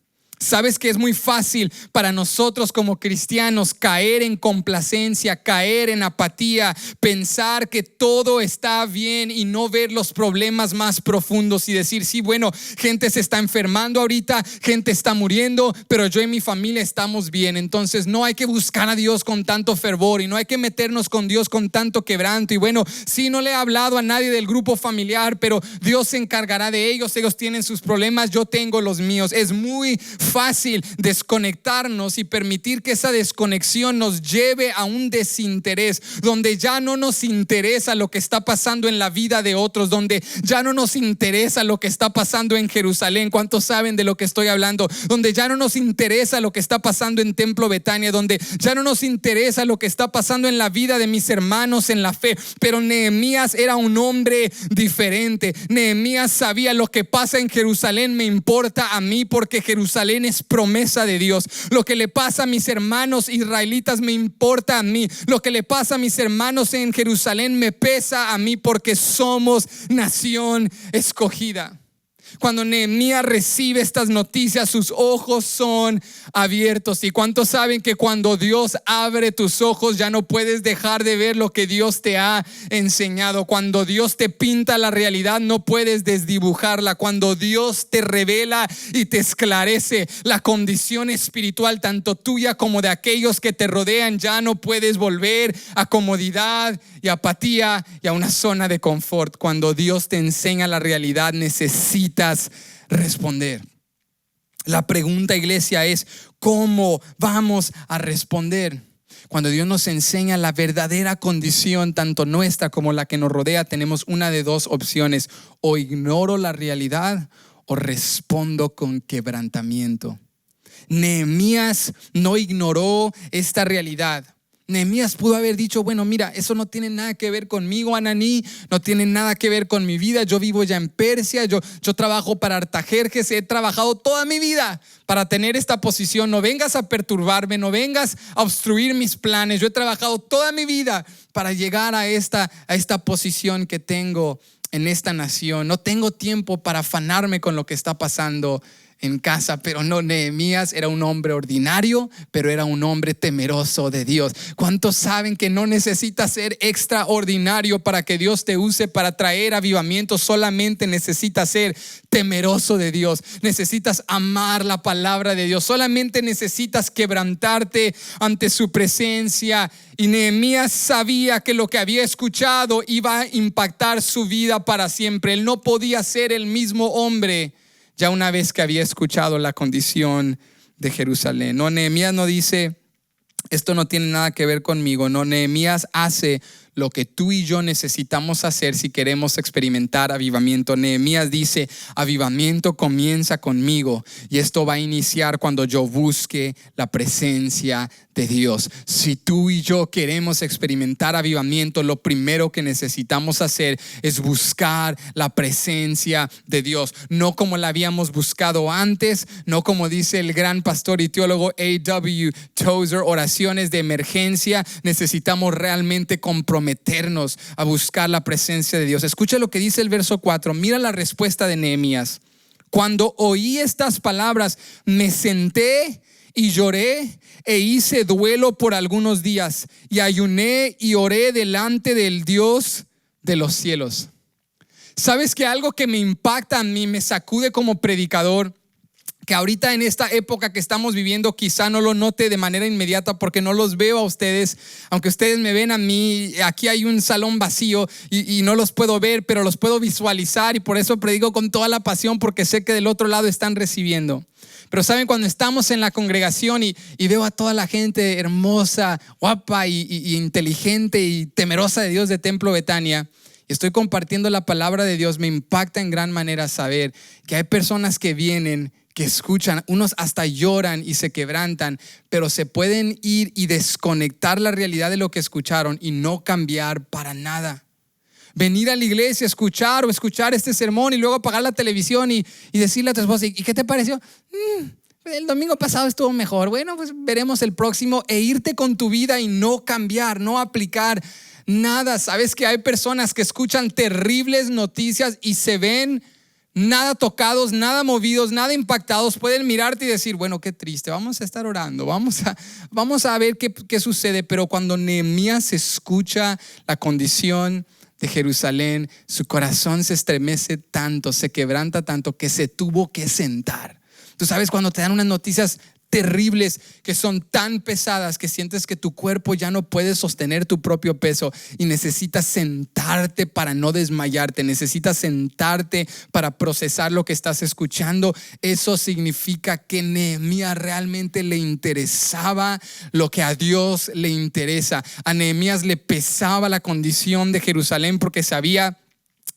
Sabes que es muy fácil para nosotros como cristianos caer en complacencia, caer en apatía, pensar que todo está bien y no ver los problemas más profundos y decir: sí, bueno, gente se está enfermando ahorita, gente está muriendo, pero yo y mi familia estamos bien. Entonces no hay que buscar a Dios con tanto fervor y no hay que meternos con Dios con tanto quebranto. Y bueno, sí, no le he hablado a nadie del grupo familiar, pero Dios se encargará de ellos. Ellos tienen sus problemas, yo tengo los míos. Es muy fácil desconectarnos y permitir que esa desconexión nos lleve a un desinterés, donde ya no nos interesa lo que está pasando en la vida de otros, donde ya no nos interesa lo que está pasando en Jerusalén. ¿Cuántos saben de lo que estoy hablando? Donde ya no nos interesa lo que está pasando en Templo Betania, donde ya no nos interesa lo que está pasando en la vida de mis hermanos en la fe. Pero Nehemías era un hombre diferente. Nehemías sabía: lo que pasa en Jerusalén me importa a mí, porque Jerusalén es promesa de Dios. Lo que le pasa a mis hermanos israelitas me importa a mí. Lo que le pasa a mis hermanos en Jerusalén me pesa a mí, porque somos nación escogida. Cuando Nehemías recibe estas noticias, sus ojos son abiertos. ¿Y cuántos saben que cuando Dios abre tus ojos ya no puedes dejar de ver lo que Dios te ha enseñado? Cuando Dios te pinta la realidad, no puedes desdibujarla. Cuando Dios te revela y te esclarece la condición espiritual, tanto tuya como de aquellos que te rodean, ya no puedes volver a comodidad y apatía y a una zona de confort. Cuando Dios te enseña la realidad, necesitas responder. La pregunta, iglesia, es: ¿cómo vamos a responder? Cuando Dios nos enseña la verdadera condición, tanto nuestra como la que nos rodea, tenemos una de dos opciones: o ignoro la realidad o respondo con quebrantamiento. Nehemías no ignoró esta realidad. Nehemías pudo haber dicho: bueno, mira, eso no tiene nada que ver conmigo, Ananí, no tiene nada que ver con mi vida. Yo vivo ya en Persia, yo trabajo para Artajerjes, he trabajado toda mi vida para tener esta posición. No vengas a perturbarme, no vengas a obstruir mis planes. Yo he trabajado toda mi vida para llegar a esta posición que tengo en esta nación. No tengo tiempo para afanarme con lo que está pasando en casa. Pero no, Nehemías era un hombre ordinario, pero era un hombre temeroso de Dios. ¿Cuántos saben que no necesitas ser extraordinario para que Dios te use para traer avivamiento? Solamente necesitas ser temeroso de Dios. Necesitas amar la palabra de Dios. Solamente necesitas quebrantarte ante su presencia. Y Nehemías sabía que lo que había escuchado iba a impactar su vida para siempre. Él no podía ser el mismo hombre ya una vez que había escuchado la condición de Jerusalén. No, Nehemías no dice: esto no tiene nada que ver conmigo. No, Nehemías hace lo que tú y yo necesitamos hacer si queremos experimentar avivamiento. Nehemías dice: avivamiento comienza conmigo, y esto va a iniciar cuando yo busque la presencia de Dios. Si tú y yo queremos experimentar avivamiento, lo primero que necesitamos hacer es buscar la presencia de Dios. No como la habíamos buscado antes, no como dice el gran pastor y teólogo A.W. Tozer, oraciones de emergencia. Necesitamos realmente comprometernos a buscar la presencia de Dios. Escucha lo que dice el verso 4. Mira la respuesta de Nehemías: cuando oí estas palabras, me senté y lloré e hice duelo por algunos días, y ayuné y oré delante del Dios de los cielos. ¿Sabes que algo que me impacta a mí, me sacude como predicador, que ahorita en esta época que estamos viviendo quizá no lo note de manera inmediata porque no los veo a ustedes, aunque ustedes me ven a mí? Aquí hay un salón vacío y no los puedo ver, pero los puedo visualizar, y por eso predico con toda la pasión, porque sé que del otro lado están recibiendo. Pero saben, cuando estamos en la congregación y veo a toda la gente hermosa, guapa y inteligente y temerosa de Dios de Templo Betania, y estoy compartiendo la palabra de Dios, me impacta en gran manera saber que hay personas que vienen, que escuchan, unos hasta lloran y se quebrantan, pero se pueden ir y desconectar la realidad de lo que escucharon y no cambiar para nada. Venir a la iglesia, escuchar este sermón y luego apagar la televisión y decirle a tu esposa: ¿y qué te pareció? El domingo pasado estuvo mejor. Bueno, pues veremos el próximo. E irte con tu vida y no cambiar, no aplicar nada. Sabes que hay personas que escuchan terribles noticias y se ven nada tocados, nada movidos, nada impactados. Pueden mirarte y decir: bueno, qué triste, vamos a estar orando, vamos a ver qué sucede. Pero cuando Nehemías escucha la condición de Jerusalén, su corazón se estremece tanto, se quebranta tanto, que se tuvo que sentar. Tú sabes, cuando te dan unas noticias terribles que son tan pesadas que sientes que tu cuerpo ya no puede sostener tu propio peso y necesitas sentarte para no desmayarte, necesitas sentarte para procesar lo que estás escuchando. Eso significa que Nehemías realmente le interesaba lo que a Dios le interesa. A Nehemías le pesaba la condición de Jerusalén porque sabía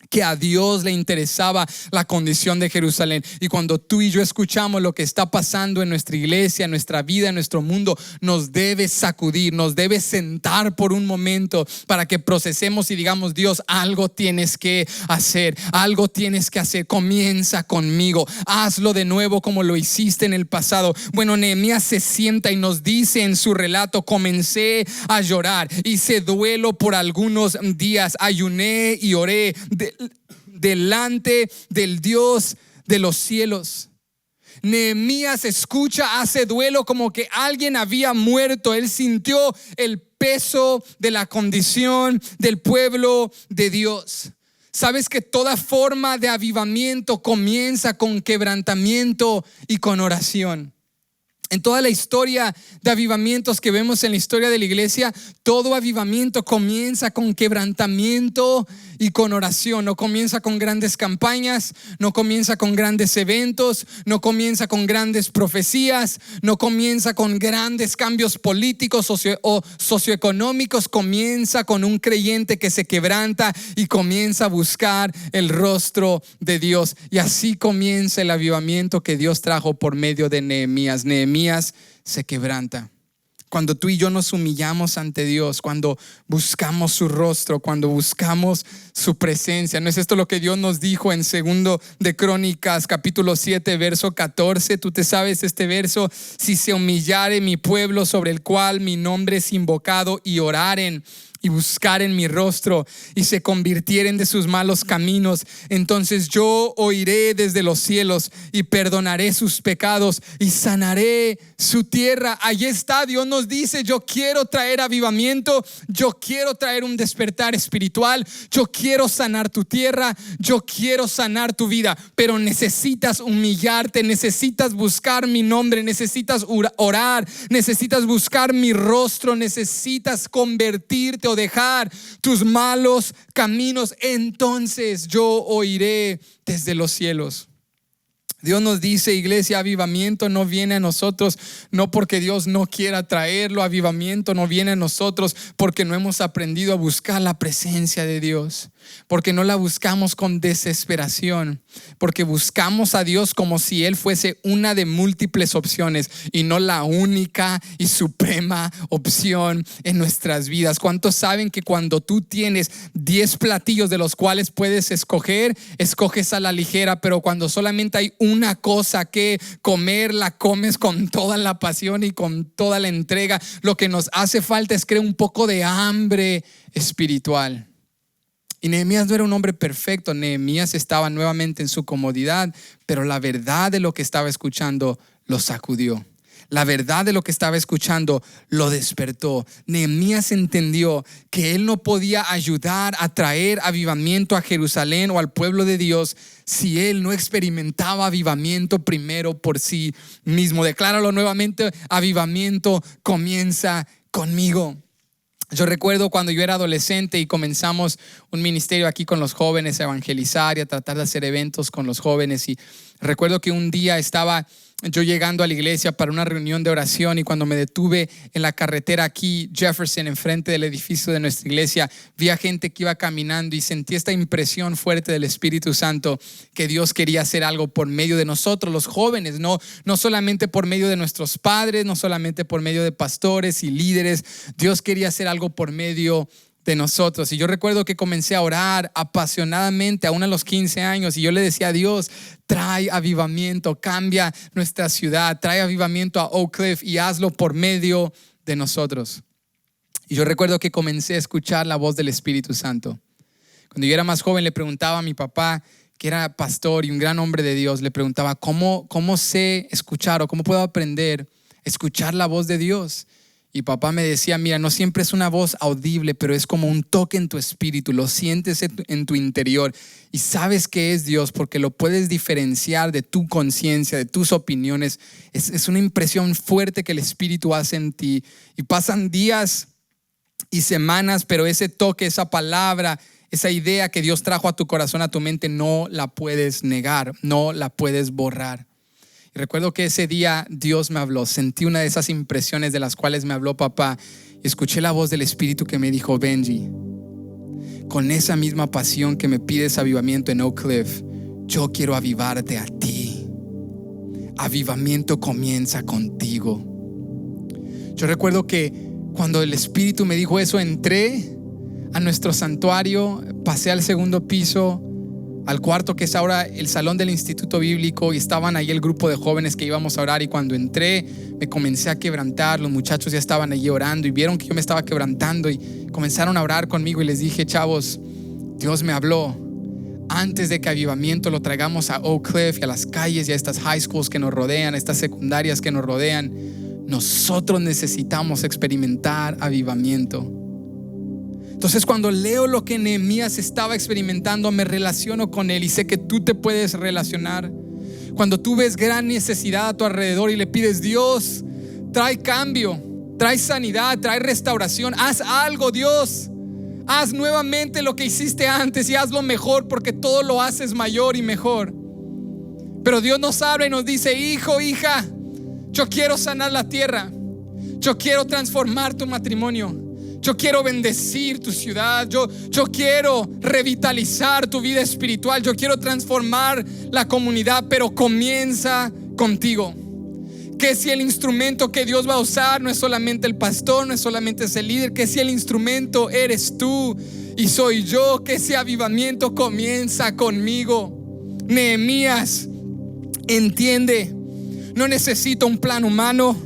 que a Dios le interesaba la condición de Jerusalén. Y cuando tú y yo escuchamos lo que está pasando en nuestra iglesia, en nuestra vida, en nuestro mundo, nos debe sacudir, nos debe sentar por un momento para que procesemos y digamos: Dios, algo tienes que hacer, algo tienes que hacer. Comienza conmigo, hazlo de nuevo como lo hiciste en el pasado. Bueno, Nehemías se sienta y nos dice en su relato: comencé a llorar, hice duelo por algunos días, ayuné y oré delante del Dios de los cielos. Nehemías escucha, hace duelo como que alguien había muerto. Él sintió el peso de la condición del pueblo de Dios. Sabes que toda forma de avivamiento comienza con quebrantamiento y con oración. En toda la historia de avivamientos que vemos en la historia de la iglesia, todo avivamiento comienza con quebrantamiento y con oración. No comienza con grandes campañas, no comienza con grandes eventos, no comienza con grandes profecías, no comienza con grandes cambios políticos o socioeconómicos. Comienza con un creyente que se quebranta y comienza a buscar el rostro de Dios. Y así comienza el avivamiento que Dios trajo por medio de Nehemías. Nehemías se quebranta. Cuando tú y yo nos humillamos ante Dios, cuando buscamos su rostro, cuando buscamos su presencia. ¿No es esto lo que Dios nos dijo en 2 de Crónicas, capítulo 7, verso 14? Tú te sabes este verso: si se humillare mi pueblo sobre el cual mi nombre es invocado y oraren y buscaren mi rostro y se convirtieren de sus malos caminos, entonces yo oiré desde los cielos y perdonaré sus pecados y sanaré su tierra. Allí está, Dios nos dice: yo quiero traer avivamiento, yo quiero traer un despertar espiritual, yo quiero sanar tu tierra, yo quiero sanar tu vida, pero necesitas humillarte, necesitas buscar mi nombre, necesitas orar, necesitas buscar mi rostro, necesitas convertirte o dejar tus malos caminos. Entonces yo oiré desde los cielos. Dios nos dice, iglesia, avivamiento no viene a nosotros no porque Dios no quiera traerlo. Avivamiento no viene a nosotros porque no hemos aprendido a buscar la presencia de Dios, porque no la buscamos con desesperación, porque buscamos a Dios como si Él fuese una de múltiples opciones y no la única y suprema opción en nuestras vidas. ¿Cuántos saben que cuando tú tienes 10 platillos de los cuales puedes escoger, escoges a la ligera, pero cuando solamente hay una cosa que comer, la comes con toda la pasión y con toda la entrega? Lo que nos hace falta es crear un poco de hambre espiritual. Y Nehemías no era un hombre perfecto. Nehemías estaba nuevamente en su comodidad, pero la verdad de lo que estaba escuchando lo sacudió. La verdad de lo que estaba escuchando lo despertó. Nehemías entendió que él no podía ayudar a traer avivamiento a Jerusalén o al pueblo de Dios si él no experimentaba avivamiento primero por sí mismo. Decláralo nuevamente: avivamiento comienza conmigo. Yo recuerdo cuando yo era adolescente y comenzamos un ministerio aquí con los jóvenes, a evangelizar y a tratar de hacer eventos con los jóvenes. Y recuerdo que un día estaba yo llegando a la iglesia para una reunión de oración, y cuando me detuve en la carretera aquí, Jefferson, enfrente del edificio de nuestra iglesia, vi a gente que iba caminando y sentí esta impresión fuerte del Espíritu Santo que Dios quería hacer algo por medio de nosotros, los jóvenes, no solamente por medio de nuestros padres, no solamente por medio de pastores y líderes. Dios quería hacer algo por medio de nosotros. Y yo recuerdo que comencé a orar apasionadamente aún a los 15 años, y yo le decía a Dios: trae avivamiento, cambia nuestra ciudad, trae avivamiento a Oak Cliff y hazlo por medio de nosotros. Y yo recuerdo que comencé a escuchar la voz del Espíritu Santo. Cuando yo era más joven, le preguntaba a mi papá, que era pastor y un gran hombre de Dios, le preguntaba cómo sé escuchar, o cómo puedo aprender a escuchar la voz de Dios. Y papá me decía: mira, no siempre es una voz audible, pero es como un toque en tu espíritu, lo sientes en tu interior y sabes que es Dios porque lo puedes diferenciar de tu conciencia, de tus opiniones. Es una impresión fuerte que el Espíritu hace en ti, y pasan días y semanas, pero ese toque, esa palabra, esa idea que Dios trajo a tu corazón, a tu mente, no la puedes negar, no la puedes borrar. Y recuerdo que ese día Dios me habló, sentí una de esas impresiones de las cuales me habló papá, y escuché la voz del Espíritu que me dijo: Benji, con esa misma pasión que me pides avivamiento en Oak Cliff, yo quiero avivarte a ti. Avivamiento comienza contigo. Yo recuerdo que cuando el Espíritu me dijo eso, entré a nuestro santuario, pasé al segundo piso, al cuarto que es ahora el salón del Instituto Bíblico, y estaban ahí el grupo de jóvenes que íbamos a orar. Y cuando entré me comencé a quebrantar. Los muchachos ya estaban allí orando y vieron que yo me estaba quebrantando y comenzaron a orar conmigo, y les dije: chavos, Dios me habló. Antes de que avivamiento lo traigamos a Oak Cliff y a las calles y a estas high schools que nos rodean, a estas secundarias que nos rodean, nosotros necesitamos experimentar avivamiento. Entonces, cuando leo lo que Nehemías estaba experimentando, me relaciono con él, y sé que tú te puedes relacionar. Cuando tú ves gran necesidad a tu alrededor y le pides: Dios, trae cambio, trae sanidad, trae restauración, haz algo, Dios. Haz nuevamente lo que hiciste antes y hazlo mejor, porque todo lo haces mayor y mejor. Pero Dios nos habla y nos dice: hijo, hija, yo quiero sanar la tierra. Yo quiero transformar tu matrimonio. Yo quiero bendecir tu ciudad. Yo quiero revitalizar tu vida espiritual. Yo quiero transformar la comunidad, pero comienza contigo. Que si el instrumento que Dios va a usar no es solamente el pastor, no es solamente ese líder, que si el instrumento eres tú y soy yo, que ese avivamiento comienza conmigo. Nehemías entiende: no necesito un plan humano,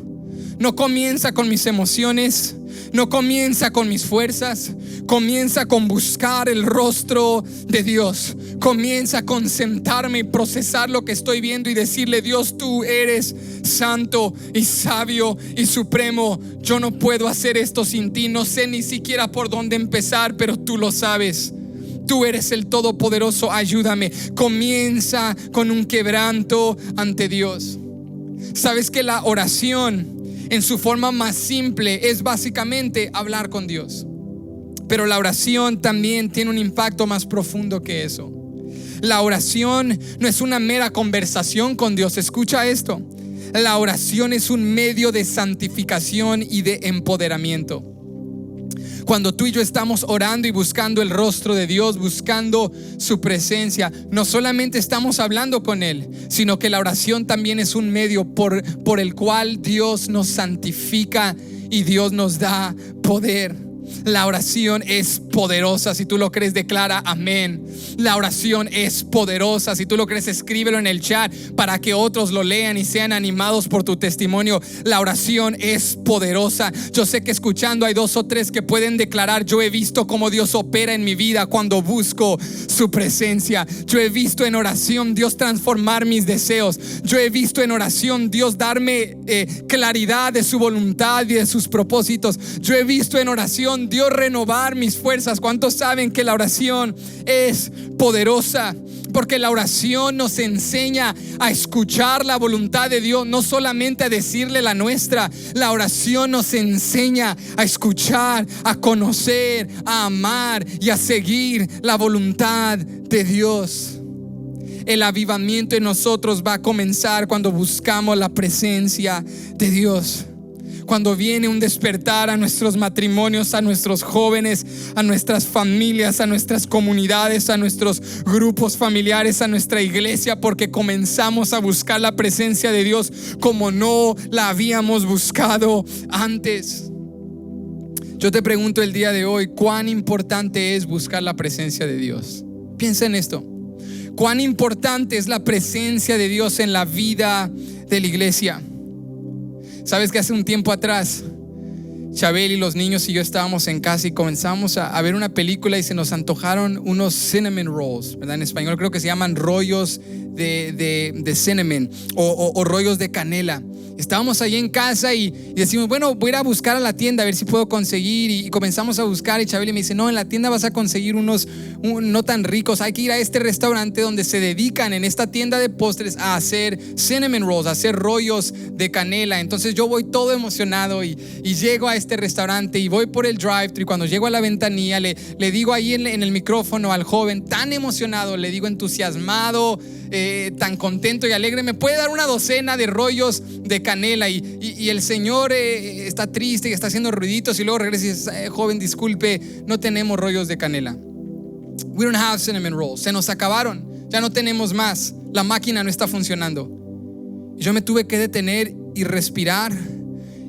no comienza con mis emociones, no comienza con mis fuerzas, comienza con buscar el rostro de Dios. Comienza con sentarme y procesar lo que estoy viendo y decirle: Dios, tú eres santo y sabio y supremo. Yo no puedo hacer esto sin ti. No sé ni siquiera por dónde empezar, pero tú lo sabes. Tú eres el Todopoderoso, ayúdame. Comienza con un quebranto ante Dios. Sabes que la oración en su forma más simple es básicamente hablar con Dios, pero la oración también tiene un impacto más profundo que eso. La oración no es una mera conversación con Dios. Escucha esto: la oración es un medio de santificación y de empoderamiento. Cuando tú y yo estamos orando y buscando el rostro de Dios, buscando su presencia, no solamente estamos hablando con Él, sino que la oración también es un medio por el cual Dios nos santifica y Dios nos da poder. La oración es poderosa. Si tú lo crees, declara amén. La oración es poderosa. Si tú lo crees, escríbelo en el chat para que otros lo lean y sean animados por tu testimonio. La oración es poderosa. Yo sé que escuchando hay 2 o 3 que pueden declarar: yo he visto cómo Dios opera en mi vida cuando busco su presencia. Yo he visto en oración Dios transformar mis deseos. Yo he visto en oración Dios darme claridad de su voluntad y de sus propósitos. Yo he visto en oración Dios renovar mis fuerzas. ¿Cuántos saben que la oración es poderosa? Porque la oración nos enseña a escuchar la voluntad de Dios, no solamente a decirle la nuestra. La oración nos enseña a escuchar, a conocer, a amar y a seguir la voluntad de Dios. El avivamiento en nosotros va a comenzar cuando buscamos la presencia de Dios. Cuando viene un despertar a nuestros matrimonios, a nuestros jóvenes, a nuestras familias, a nuestras comunidades, a nuestros grupos familiares, a nuestra iglesia, porque comenzamos a buscar la presencia de Dios como no la habíamos buscado antes. Yo te pregunto el día de hoy: ¿cuán importante es buscar la presencia de Dios? Piensa en esto. ¿Cuán importante es la presencia de Dios en la vida de la iglesia? Sabes que hace un tiempo atrás, Chabel y los niños y yo estábamos en casa y comenzamos a ver una película y se nos antojaron unos cinnamon rolls, ¿verdad? En español creo que se llaman rollos de cinnamon o rollos de canela. Estábamos allí en casa y decimos: bueno, voy a ir a buscar a la tienda a ver si puedo conseguir, y comenzamos a buscar, y Chabeli me dice: no, en la tienda vas a conseguir unos no tan ricos, hay que ir a este restaurante donde se dedican en esta tienda de postres a hacer cinnamon rolls, a hacer rollos de canela. Entonces yo voy todo emocionado y llego a este restaurante y voy por el drive-thru, y cuando llego a la ventanilla le digo ahí en el micrófono al joven, tan emocionado, le digo entusiasmado, tan contento y alegre: ¿me puede dar una docena de rollos de canela? Y el señor está triste y está haciendo ruiditos, y luego regresa y dice: joven, disculpe, no tenemos rollos de canela. We don't have cinnamon rolls. Se nos acabaron, ya no tenemos más, la máquina no está funcionando. Y yo me tuve que detener y respirar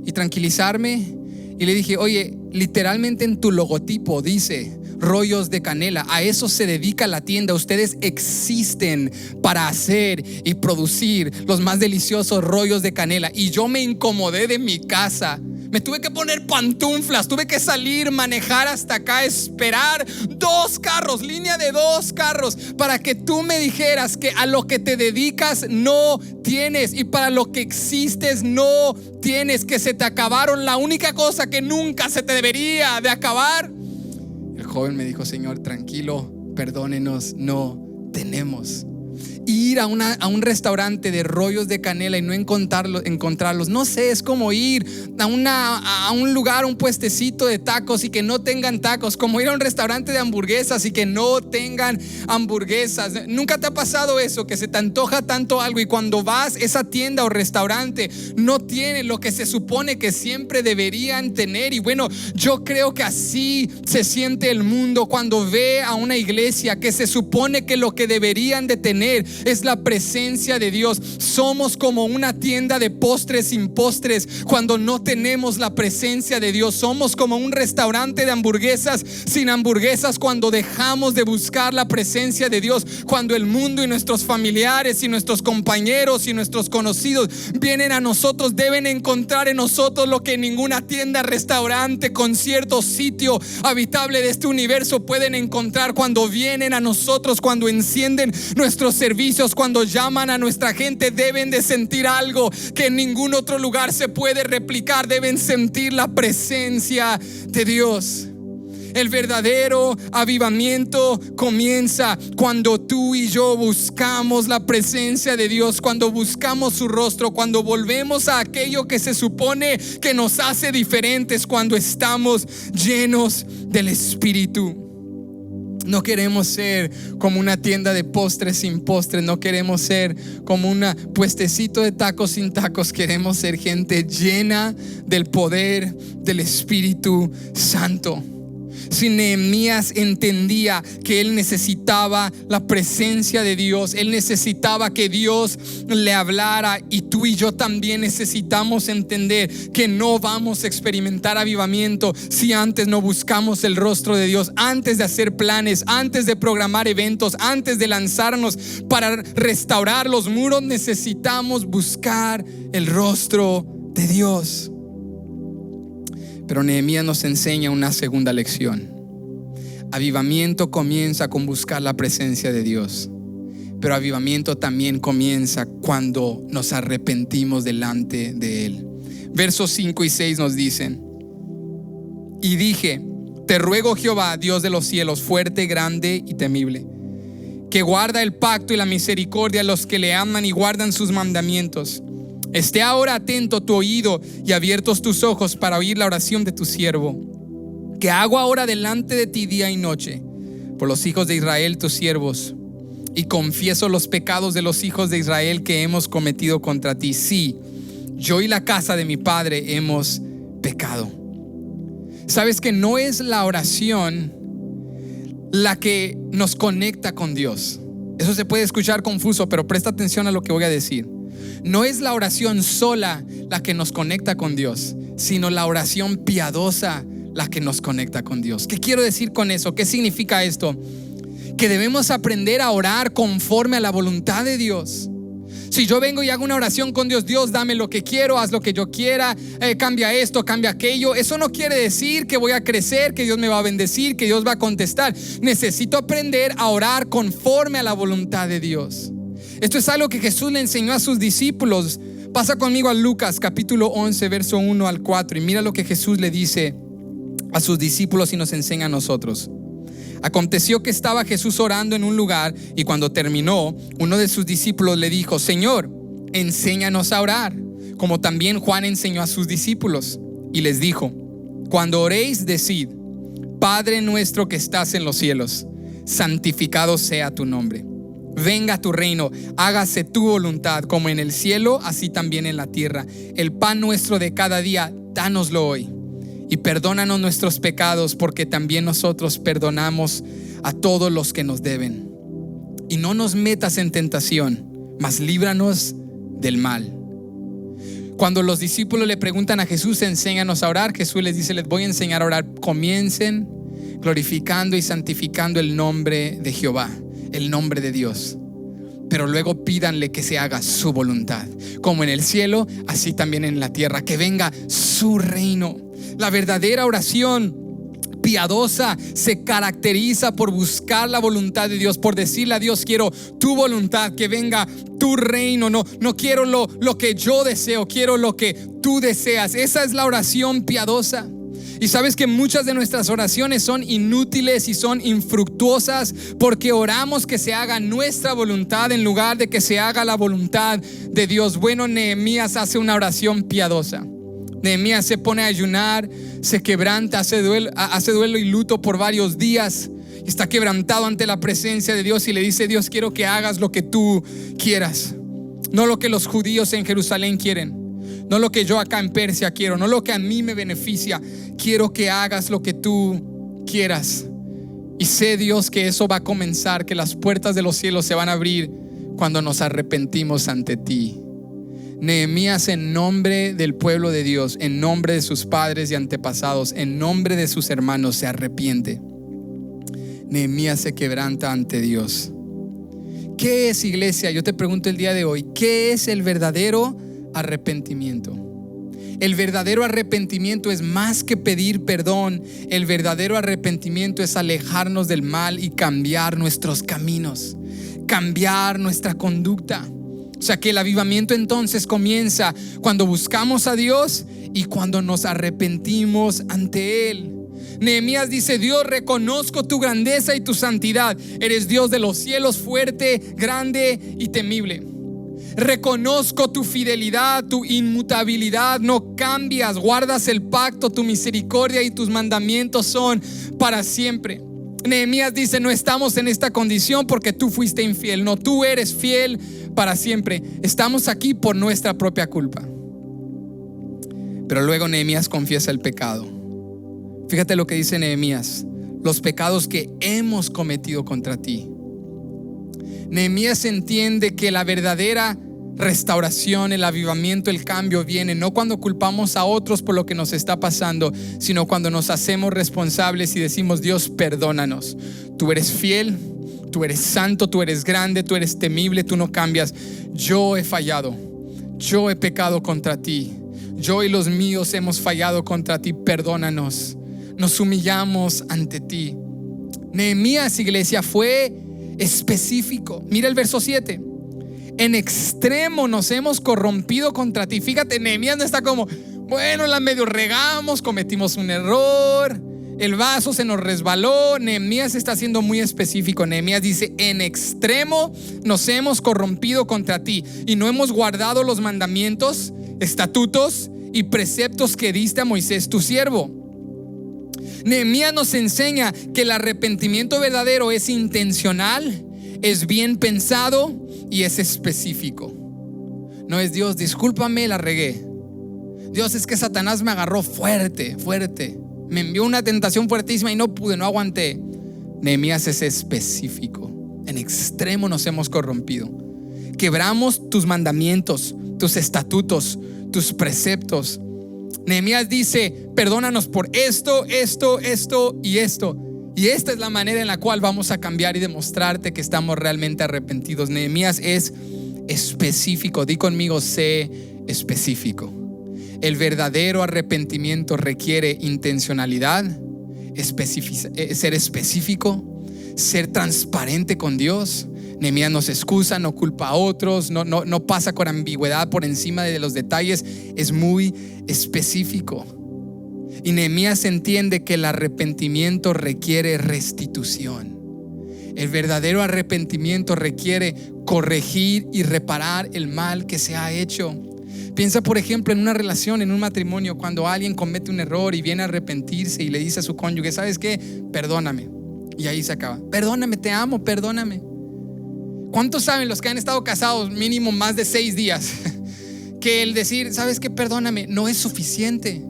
y tranquilizarme, y le dije: oye, literalmente en tu logotipo dice rollos de canela, a eso se dedica la tienda. Ustedes existen para hacer y producir los más deliciosos rollos de canela. Y yo me incomodé de mi casa, me tuve que poner pantuflas, tuve que salir, manejar hasta acá, esperar 2 carros, línea de 2 carros, para que tú me dijeras que a lo que te dedicas no tienes, y para lo que existes no tienes, que se te acabaron la única cosa que nunca se te debería de acabar. El joven me dijo: señor, tranquilo, perdónenos, no tenemos. Ir a un restaurante de rollos de canela y no encontrarlos. No sé, es como ir a un lugar, un puestecito de tacos y que no tengan tacos. Como ir a un restaurante de hamburguesas y que no tengan hamburguesas. ¿Nunca te ha pasado eso? Que se te antoja tanto algo y cuando vas a esa tienda o restaurante no tiene lo que se supone que siempre deberían tener. Y bueno, yo creo que así se siente el mundo cuando ve a una iglesia que se supone que lo que deberían de tener es la presencia de Dios. Somos como una tienda de postres sin postres cuando no tenemos la presencia de Dios. Somos como un restaurante de hamburguesas sin hamburguesas cuando dejamos de buscar la presencia de Dios. Cuando el mundo y nuestros familiares y nuestros compañeros y nuestros conocidos vienen a nosotros, deben encontrar en nosotros lo que ninguna tienda, restaurante, concierto, sitio habitable de este universo pueden encontrar. Cuando vienen a nosotros, cuando encienden nuestros servicios, cuando llaman a nuestra gente, deben de sentir algo que en ningún otro lugar se puede replicar. Deben sentir la presencia de Dios. El verdadero avivamiento comienza cuando tú y yo buscamos la presencia de Dios, cuando buscamos su rostro, cuando volvemos a aquello que se supone que nos hace diferentes, cuando estamos llenos del Espíritu. No queremos ser como una tienda de postres sin postres. No queremos ser como un puestecito de tacos sin tacos. Queremos ser gente llena del poder del Espíritu Santo. Si Nehemías entendía que él necesitaba la presencia de Dios, él necesitaba que Dios le hablara, y tú y yo también necesitamos entender que no vamos a experimentar avivamiento si antes no buscamos el rostro de Dios. Antes de hacer planes, antes de programar eventos, antes de lanzarnos para restaurar los muros, necesitamos buscar el rostro de Dios. Pero Nehemías nos enseña una segunda lección. Avivamiento comienza con buscar la presencia de Dios, pero avivamiento también comienza cuando nos arrepentimos delante de Él. Versos 5 y 6 nos dicen: y dije, te ruego, Jehová, Dios de los cielos, fuerte, grande y temible, que guarda el pacto y la misericordia a los que le aman y guardan sus mandamientos. Esté ahora atento tu oído y abiertos tus ojos para oír la oración de tu siervo, que hago ahora delante de ti día y noche por los hijos de Israel, tus siervos, y confieso los pecados de los hijos de Israel que hemos cometido contra ti. Sí, yo y la casa de mi padre hemos pecado. Sabes que no es la oración la que nos conecta con Dios. Eso se puede escuchar confuso, pero presta atención a lo que voy a decir. No es la oración sola la que nos conecta con Dios, sino la oración piadosa la que nos conecta con Dios. ¿Qué quiero decir con eso? ¿Qué significa esto? Que debemos aprender a orar conforme a la voluntad de Dios. Si yo vengo y hago una oración con Dios, Dios, dame lo que quiero, haz lo que yo quiera, cambia esto, cambia aquello, eso no quiere decir que voy a crecer, que Dios me va a bendecir, que Dios va a contestar. Necesito aprender a orar conforme a la voluntad de Dios. Esto es algo que Jesús le enseñó a sus discípulos. Pasa conmigo a Lucas capítulo 11 verso 1 al 4 y mira lo que Jesús le dice a sus discípulos y nos enseña a nosotros. Aconteció que estaba Jesús orando en un lugar, y cuando terminó, uno de sus discípulos le dijo: Señor, enséñanos a orar, como también Juan enseñó a sus discípulos. Y les dijo: cuando oréis, decid: Padre nuestro que estás en los cielos, santificado sea tu nombre. Venga tu reino, hágase tu voluntad, como en el cielo, así también en la tierra. El pan nuestro de cada día, dánoslo hoy. Y perdónanos nuestros pecados, porque también nosotros perdonamos a todos los que nos deben. Y no nos metas en tentación, mas líbranos del mal. Cuando los discípulos le preguntan a Jesús: enséñanos a orar, Jesús les dice: les voy a enseñar a orar. Comiencen glorificando y santificando el nombre de Jehová, el nombre de Dios, pero luego pídanle que se haga su voluntad, como en el cielo, así también en la tierra. Que venga su reino. La verdadera oración piadosa se caracteriza por buscar la voluntad de Dios, por decirle a Dios: quiero tu voluntad, que venga tu reino. No quiero lo que yo deseo, quiero lo que tú deseas. Esa es la oración piadosa. Y sabes que muchas de nuestras oraciones son inútiles y son infructuosas porque oramos que se haga nuestra voluntad en lugar de que se haga la voluntad de Dios. Bueno, Nehemías hace una oración piadosa. Nehemías se pone a ayunar, se quebranta, hace duelo y luto por varios días. Está quebrantado ante la presencia de Dios y le dice: Dios, quiero que hagas lo que tú quieras, no lo que los judíos en Jerusalén quieren, no lo que yo acá en Persia quiero, no lo que a mí me beneficia. Quiero que hagas lo que tú quieras. Y sé, Dios, que eso va a comenzar, que las puertas de los cielos se van a abrir cuando nos arrepentimos ante ti. Nehemías, en nombre del pueblo de Dios, en nombre de sus padres y antepasados, en nombre de sus hermanos, se arrepiente. Nehemías se quebranta ante Dios. ¿Qué es, iglesia? Yo te pregunto el día de hoy, ¿qué es el verdadero arrepentimiento? El verdadero arrepentimiento es más que pedir perdón. El verdadero arrepentimiento es alejarnos del mal y cambiar nuestros caminos, cambiar nuestra conducta. O sea que el avivamiento entonces comienza cuando buscamos a Dios y cuando nos arrepentimos ante Él. Nehemías dice: Dios, reconozco tu grandeza y tu santidad. Eres Dios de los cielos, fuerte, grande y temible. Reconozco tu fidelidad, tu inmutabilidad. No cambias, guardas el pacto. Tu misericordia y tus mandamientos son para siempre. Nehemías dice: no estamos en esta condición porque tú fuiste infiel. No, tú eres fiel para siempre. Estamos aquí por nuestra propia culpa. Pero luego Nehemías confiesa el pecado. Fíjate lo que dice Nehemías: los pecados que hemos cometido contra ti. Nehemías entiende que la verdadera restauración, el avivamiento, el cambio viene no cuando culpamos a otros por lo que nos está pasando, sino cuando nos hacemos responsables y decimos: Dios, perdónanos. Tú eres fiel, tú eres santo, tú eres grande, tú eres temible, tú no cambias. Yo he fallado, yo he pecado contra ti, yo y los míos hemos fallado contra ti, perdónanos. Nos humillamos ante ti. Nehemías, iglesia, fue específico. Mira el verso 7: en extremo nos hemos corrompido contra ti. Fíjate, Nehemías no está como: bueno, la medio regamos, cometimos un error, el vaso se nos resbaló. Nehemías está siendo muy específico. Nehemías dice: en extremo nos hemos corrompido contra ti y no hemos guardado los mandamientos, estatutos y preceptos que diste a Moisés tu siervo. Nehemías nos enseña que el arrepentimiento verdadero es intencional, es bien pensado y es específico. No es: Dios, discúlpame, la regué. Dios, es que Satanás me agarró fuerte, me envió una tentación fuertísima y no pude, no aguanté. Nehemías es específico. En extremo nos hemos corrompido. Quebramos tus mandamientos, tus estatutos, tus preceptos. Nehemías dice: perdónanos por esto y esto. Y esta es la manera en la cual vamos a cambiar y demostrarte que estamos realmente arrepentidos. Nehemías es específico. Di conmigo: sé específico. El verdadero arrepentimiento requiere intencionalidad, ser específico, ser transparente con Dios. Nehemías no se excusa, no culpa a otros, no pasa con ambigüedad por encima de los detalles. Es muy específico. Y Nehemías entiende que el arrepentimiento requiere restitución. El verdadero arrepentimiento requiere corregir y reparar el mal que se ha hecho. Piensa, por ejemplo, en una relación, en un matrimonio, cuando alguien comete un error y viene a arrepentirse y le dice a su cónyuge: ¿sabes qué? Perdóname. Y ahí se acaba. Perdóname, te amo, perdóname. ¿Cuántos saben, los que han estado casados mínimo más de 6 días, que el decir: ¿sabes qué? Perdóname, no es suficiente?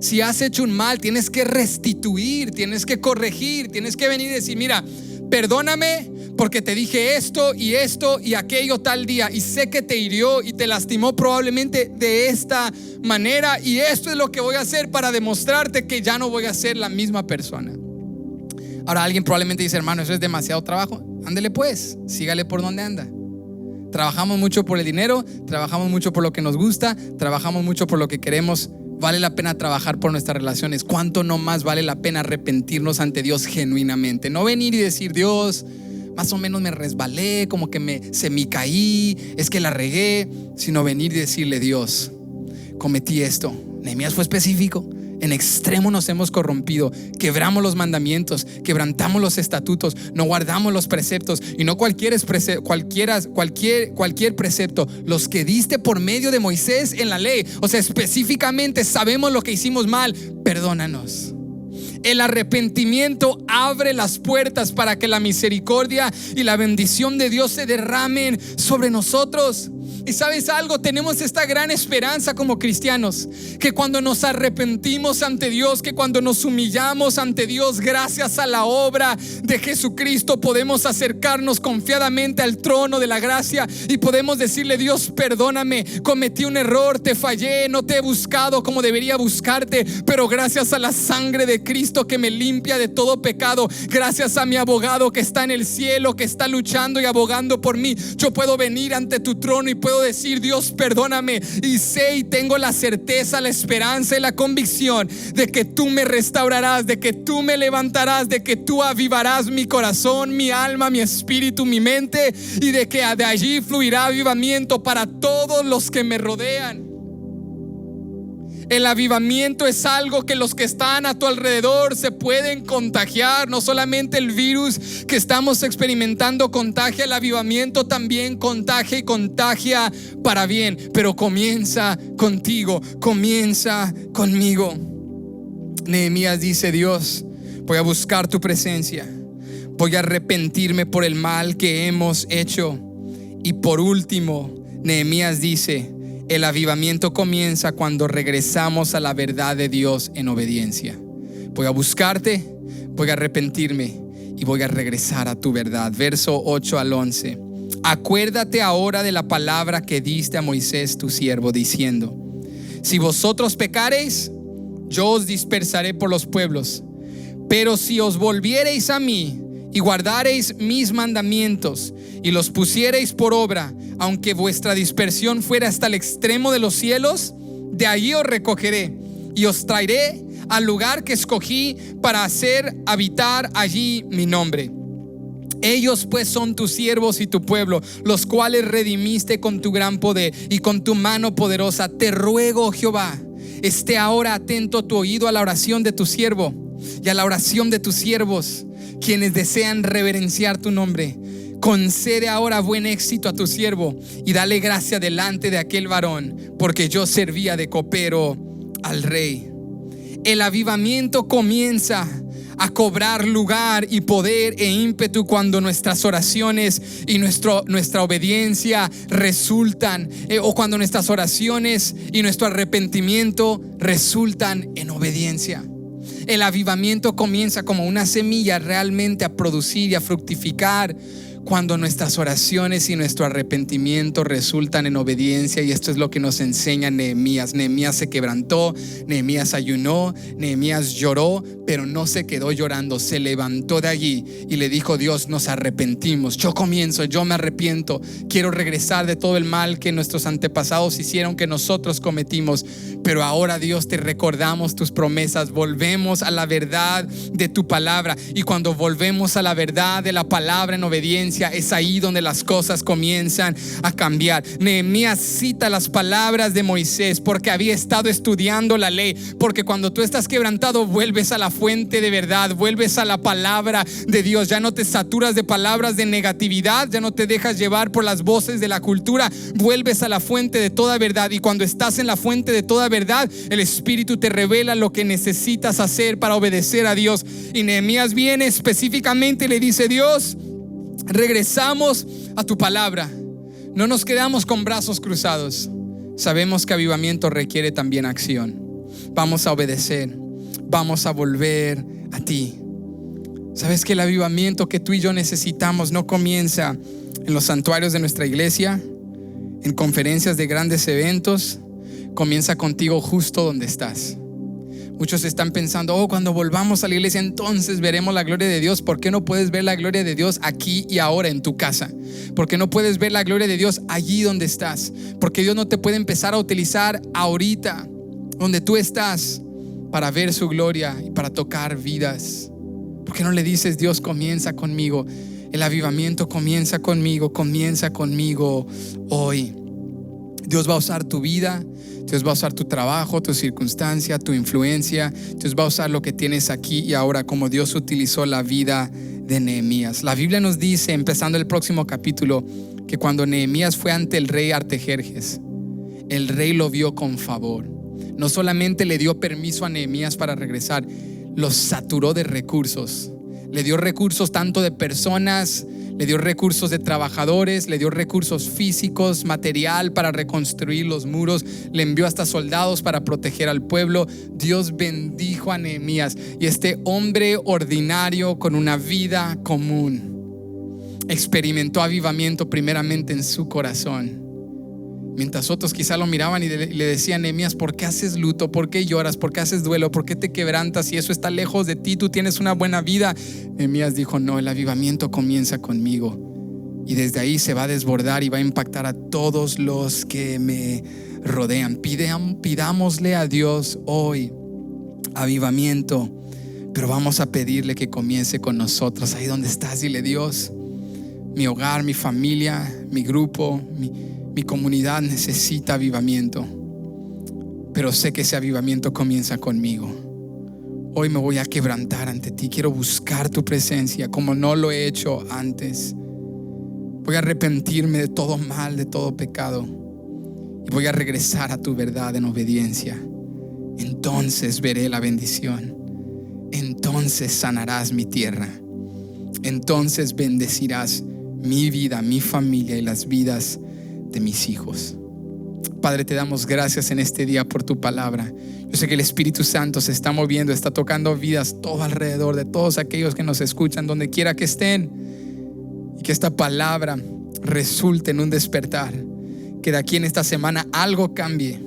Si has hecho un mal, tienes que restituir, tienes que corregir, tienes que venir y decir: mira, perdóname porque te dije esto y aquello tal día, y sé que te hirió y te lastimó probablemente de esta manera, y esto es lo que voy a hacer para demostrarte que ya no voy a ser la misma persona. Ahora alguien probablemente dice: hermano, eso es demasiado trabajo. Ándele pues, sígale por donde anda. Trabajamos mucho por el dinero, trabajamos mucho por lo que nos gusta, trabajamos mucho por lo que queremos. Vale la pena trabajar por nuestras relaciones. ¿Cuánto no más vale la pena arrepentirnos ante Dios genuinamente? No venir y decir: Dios, más o menos me resbalé, como que se me caí, es que la regué. Sino venir y decirle: Dios, cometí esto. Nehemías fue específico. En extremo nos hemos corrompido, quebramos los mandamientos, quebrantamos los estatutos, no guardamos los preceptos, y no cualquier precepto, los que diste por medio de Moisés en la ley. O sea, específicamente sabemos lo que hicimos mal, perdónanos. El arrepentimiento abre las puertas para que la misericordia y la bendición de Dios se derramen sobre nosotros. Y sabes algo, tenemos esta gran esperanza como cristianos, que cuando nos arrepentimos ante Dios, que cuando nos humillamos ante Dios, gracias a la obra de Jesucristo, podemos acercarnos confiadamente al trono de la gracia y podemos decirle: Dios, perdóname, cometí un error, te fallé, no te he buscado como debería buscarte, pero gracias a la sangre de Cristo que me limpia de todo pecado, gracias a mi abogado que está en el cielo, que está luchando y abogando por mí, yo puedo venir ante tu trono y puedo decir: Dios, perdóname. Y sé y tengo la certeza, la esperanza y la convicción de que tú me restaurarás, de que tú me levantarás, de que tú avivarás mi corazón, mi alma, mi espíritu, mi mente, y de que de allí fluirá avivamiento para todos los que me rodean. El avivamiento es algo que los que están a tu alrededor se pueden contagiar. No solamente el virus que estamos experimentando contagia, el avivamiento también contagia y contagia para bien. Pero comienza contigo, comienza conmigo. Nehemías dice: Dios, voy a buscar tu presencia, voy a arrepentirme por el mal que hemos hecho. Y por último, Nehemías dice: el avivamiento comienza cuando regresamos a la verdad de Dios en obediencia. Voy a buscarte, voy a arrepentirme y voy a regresar a tu verdad. Verso 8 al 11. Acuérdate ahora de la palabra que diste a Moisés tu siervo, diciendo: si vosotros pecareis, yo os dispersaré por los pueblos. Pero si os volviereis a mí y guardareis mis mandamientos y los pusiereis por obra, aunque vuestra dispersión fuera hasta el extremo de los cielos, de allí os recogeré y os traeré al lugar que escogí para hacer habitar allí mi nombre. Ellos pues son tus siervos y tu pueblo, los cuales redimiste con tu gran poder y con tu mano poderosa. Te ruego, Jehová, esté ahora atento tu oído a la oración de tu siervo y a la oración de tus siervos, quienes desean reverenciar tu nombre. Concede ahora buen éxito a tu siervo y dale gracia delante de aquel varón, porque yo servía de copero al rey. El avivamiento comienza a cobrar lugar y poder e ímpetu cuando nuestras oraciones y nuestra obediencia resultan, o cuando nuestras oraciones y nuestro arrepentimiento resultan en obediencia. El avivamiento comienza como una semilla realmente a producir y a fructificar cuando nuestras oraciones y nuestro arrepentimiento resultan en obediencia. Y esto es lo que nos enseña Nehemías. Nehemías se quebrantó, Nehemías ayunó, Nehemías lloró, pero no se quedó llorando, se levantó de allí y le dijo: Dios, nos arrepentimos, yo me arrepiento, quiero regresar de todo el mal que nuestros antepasados hicieron, que nosotros cometimos, pero ahora, Dios, te recordamos tus promesas, volvemos a la verdad de tu palabra. Y cuando volvemos a la verdad de la palabra en obediencia, es ahí donde las cosas comienzan a cambiar. Nehemías cita las palabras de Moisés porque había estado estudiando la ley, porque cuando tú estás quebrantado vuelves a la fuente de verdad, vuelves a la palabra de Dios, ya no te saturas de palabras de negatividad, ya no te dejas llevar por las voces de la cultura, vuelves a la fuente de toda verdad. Y cuando estás en la fuente de toda verdad, el Espíritu te revela lo que necesitas hacer para obedecer a Dios. Y Nehemías viene específicamente y le dice: Dios, regresamos a tu palabra, no nos quedamos con brazos cruzados. Sabemos que avivamiento requiere también acción. Vamos a obedecer, vamos a volver a ti. Sabes que el avivamiento que tú y yo necesitamos no comienza en los santuarios de nuestra iglesia, en conferencias de grandes eventos. Comienza contigo justo donde estás. Muchos están pensando: cuando volvamos a la iglesia entonces veremos la gloria de Dios. ¿Por qué no puedes ver la gloria de Dios aquí y ahora en tu casa? ¿Por qué no puedes ver la gloria de Dios allí donde estás? Porque Dios no te puede empezar a utilizar ahorita donde tú estás para ver su gloria y para tocar vidas. ¿Por qué no le dices: Dios, comienza conmigo? El avivamiento comienza conmigo hoy. Dios va a usar tu vida, Dios va a usar tu trabajo, tu circunstancia, tu influencia. Dios va a usar lo que tienes aquí y ahora, como Dios utilizó la vida de Nehemías. La Biblia nos dice, empezando el próximo capítulo, que cuando Nehemías fue ante el rey Artajerjes, el rey lo vio con favor. No solamente le dio permiso a Nehemías para regresar, los saturó de recursos. Le dio recursos tanto de personas, le dio recursos de trabajadores, le dio recursos físicos, material para reconstruir los muros, le envió hasta soldados para proteger al pueblo. Dios bendijo a Nehemías, y este hombre ordinario con una vida común experimentó avivamiento primeramente en su corazón. Mientras otros quizá lo miraban y le decían: Nehemías, ¿por qué haces luto? ¿Por qué lloras? ¿Por qué haces duelo? ¿Por qué te quebrantas? Si eso está lejos de ti, tú tienes una buena vida. Nehemías dijo: no, el avivamiento comienza conmigo, y desde ahí se va a desbordar y va a impactar a todos los que me rodean. Pidámosle a Dios hoy avivamiento, pero vamos a pedirle que comience con nosotros. Ahí donde estás, dile: Dios, mi hogar, mi familia, mi grupo, mi comunidad necesita avivamiento, pero sé que ese avivamiento comienza conmigo. Hoy me voy a quebrantar ante ti. Quiero buscar tu presencia como no lo he hecho antes. Voy a arrepentirme de todo mal, de todo pecado, y voy a regresar a tu verdad en obediencia. Entonces veré la bendición. Entonces sanarás mi tierra. Entonces bendecirás mi vida, mi familia y las vidas de mis hijos. Padre, te damos gracias en este día por tu palabra. Yo sé que el Espíritu Santo se está moviendo, está tocando vidas todo alrededor de todos aquellos que nos escuchan, donde quiera que estén, y que esta palabra resulte en un despertar, que de aquí en esta semana algo cambie,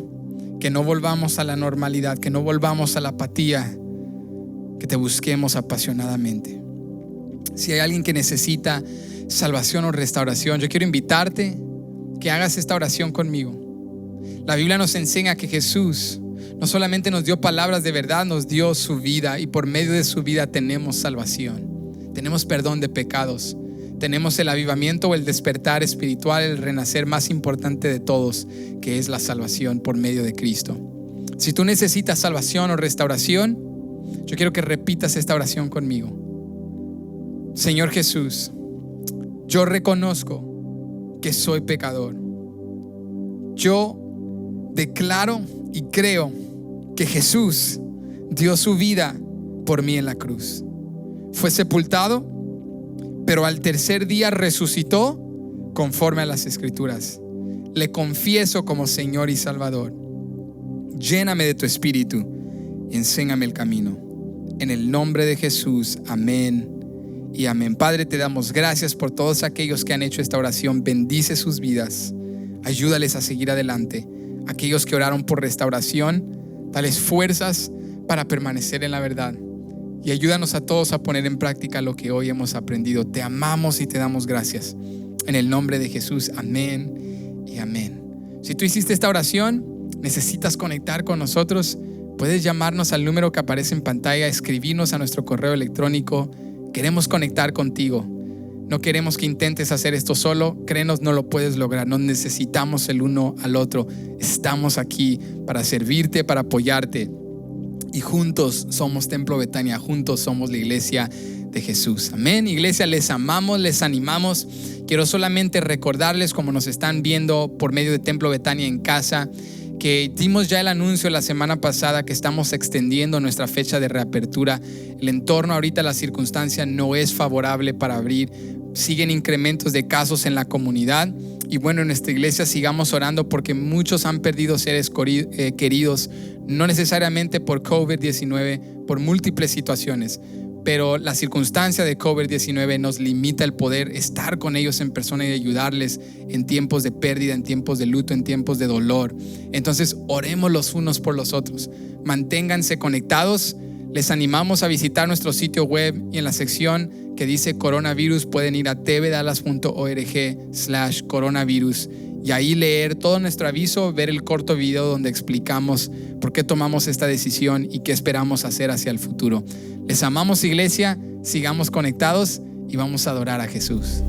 que no volvamos a la normalidad, que no volvamos a la apatía, que te busquemos apasionadamente. Si hay alguien que necesita salvación o restauración, yo quiero invitarte que hagas esta oración conmigo. La Biblia nos enseña que Jesús no solamente nos dio palabras de verdad, nos dio su vida, y por medio de su vida tenemos salvación, tenemos perdón de pecados, tenemos el avivamiento o el despertar espiritual, el renacer más importante de todos, que es la salvación por medio de Cristo. Si tú necesitas salvación o restauración, yo quiero que repitas esta oración conmigo. Señor Jesús, yo reconozco que soy pecador. Yo declaro y creo que Jesús dio su vida por mí en la cruz. Fue sepultado, pero al tercer día resucitó conforme a las Escrituras. Le confieso como Señor y Salvador. Lléname de tu Espíritu y enséñame el camino. En el nombre de Jesús, amén y amén. Padre, te damos gracias por todos aquellos que han hecho esta oración. Bendice sus vidas, ayúdales a seguir adelante. Aquellos que oraron por restauración, dales fuerzas para permanecer en la verdad, y ayúdanos a todos a poner en práctica lo que hoy hemos aprendido. Te amamos y te damos gracias. En el nombre de Jesús, amén y amén. Si tú hiciste esta oración, necesitas conectar con nosotros, puedes llamarnos al número que aparece en pantalla, escribirnos a nuestro correo electrónico. Queremos conectar contigo. No queremos que intentes hacer esto solo. Créenos, no lo puedes lograr. Nos necesitamos el uno al otro. Estamos aquí para servirte, para apoyarte. Y juntos somos Templo Betania. Juntos somos la iglesia de Jesús. Amén. Iglesia, les amamos, les animamos. Quiero solamente recordarles, como nos están viendo por medio de Templo Betania en casa, que dimos ya el anuncio la semana pasada que estamos extendiendo nuestra fecha de reapertura. El entorno ahorita, la circunstancia no es favorable para abrir. Siguen incrementos de casos en la comunidad. Y bueno, en nuestra iglesia sigamos orando porque muchos han perdido seres queridos, no necesariamente por COVID-19, por múltiples situaciones. Pero la circunstancia de COVID-19 nos limita el poder estar con ellos en persona y ayudarles en tiempos de pérdida, en tiempos de luto, en tiempos de dolor. Entonces, oremos los unos por los otros. Manténganse conectados. Les animamos a visitar nuestro sitio web, y en la sección que dice coronavirus pueden ir a tvdallas.org/coronavirus y ahí leer todo nuestro aviso, ver el corto video donde explicamos por qué tomamos esta decisión y qué esperamos hacer hacia el futuro. Les amamos, iglesia, sigamos conectados y vamos a adorar a Jesús.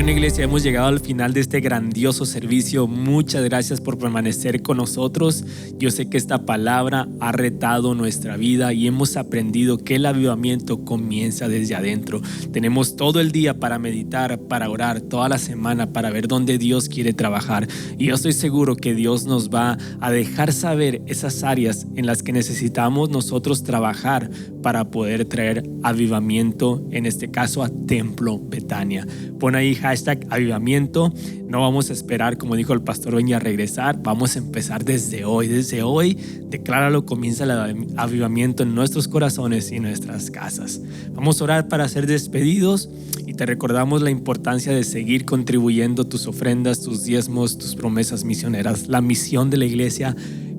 Bueno, iglesia, hemos llegado al final de este grandioso servicio. Muchas gracias por permanecer con nosotros. Yo sé que esta palabra ha retado nuestra vida y hemos aprendido que el avivamiento comienza desde adentro. Tenemos todo el día para meditar, para orar, toda la semana para ver dónde Dios quiere trabajar. Y yo estoy seguro que Dios nos va a dejar saber esas áreas en las que necesitamos nosotros trabajar para poder traer avivamiento, en este caso a Templo Betania. Pon ahí #avivamiento. No vamos a esperar, como dijo el pastor Benny, a regresar. Vamos a empezar desde hoy. Desde hoy, decláralo, comienza el avivamiento en nuestros corazones y nuestras casas. Vamos a orar para ser despedidos y te recordamos la importancia de seguir contribuyendo tus ofrendas, tus diezmos, tus promesas misioneras. La misión de la iglesia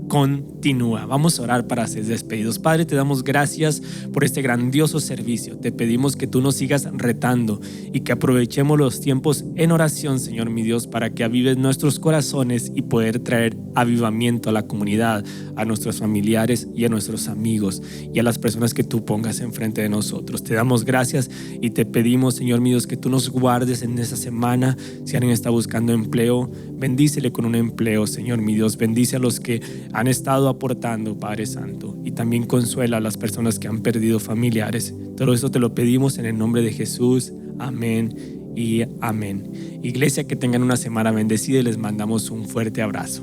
continúa. Vamos a orar para ser despedidos. Padre, te damos gracias por este grandioso servicio. Te pedimos que tú nos sigas retando y que aprovechemos los tiempos en oración, Señor mi Dios, para que avives nuestros corazones y poder traer avivamiento a la comunidad, a nuestros familiares y a nuestros amigos y a las personas que tú pongas enfrente de nosotros. Te damos gracias y te pedimos, Señor mi Dios, que tú nos guardes en esta semana. Si alguien está buscando empleo, bendícele con un empleo, Señor mi Dios. Bendice a los que han estado aportando, Padre Santo, y también consuela a las personas que han perdido familiares. Todo eso te lo pedimos en el nombre de Jesús. Amén y amén. Iglesia, que tengan una semana bendecida y les mandamos un fuerte abrazo.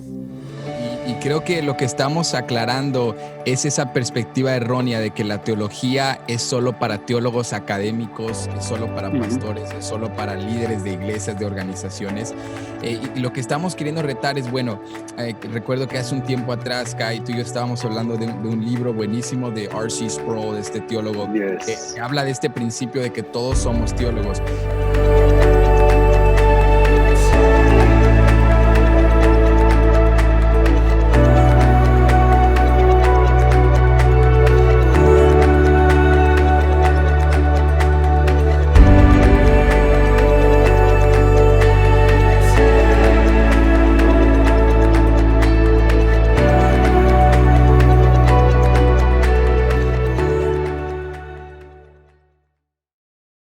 Y creo que lo que estamos aclarando es esa perspectiva errónea de que la teología es solo para teólogos académicos, es solo para pastores, es solo para líderes de iglesias, de organizaciones. Y lo que estamos queriendo retar es, bueno, recuerdo que hace un tiempo atrás, Kai, tú y yo estábamos hablando de un libro buenísimo de R.C. Sproul, de este teólogo, que habla de este principio de que todos somos teólogos.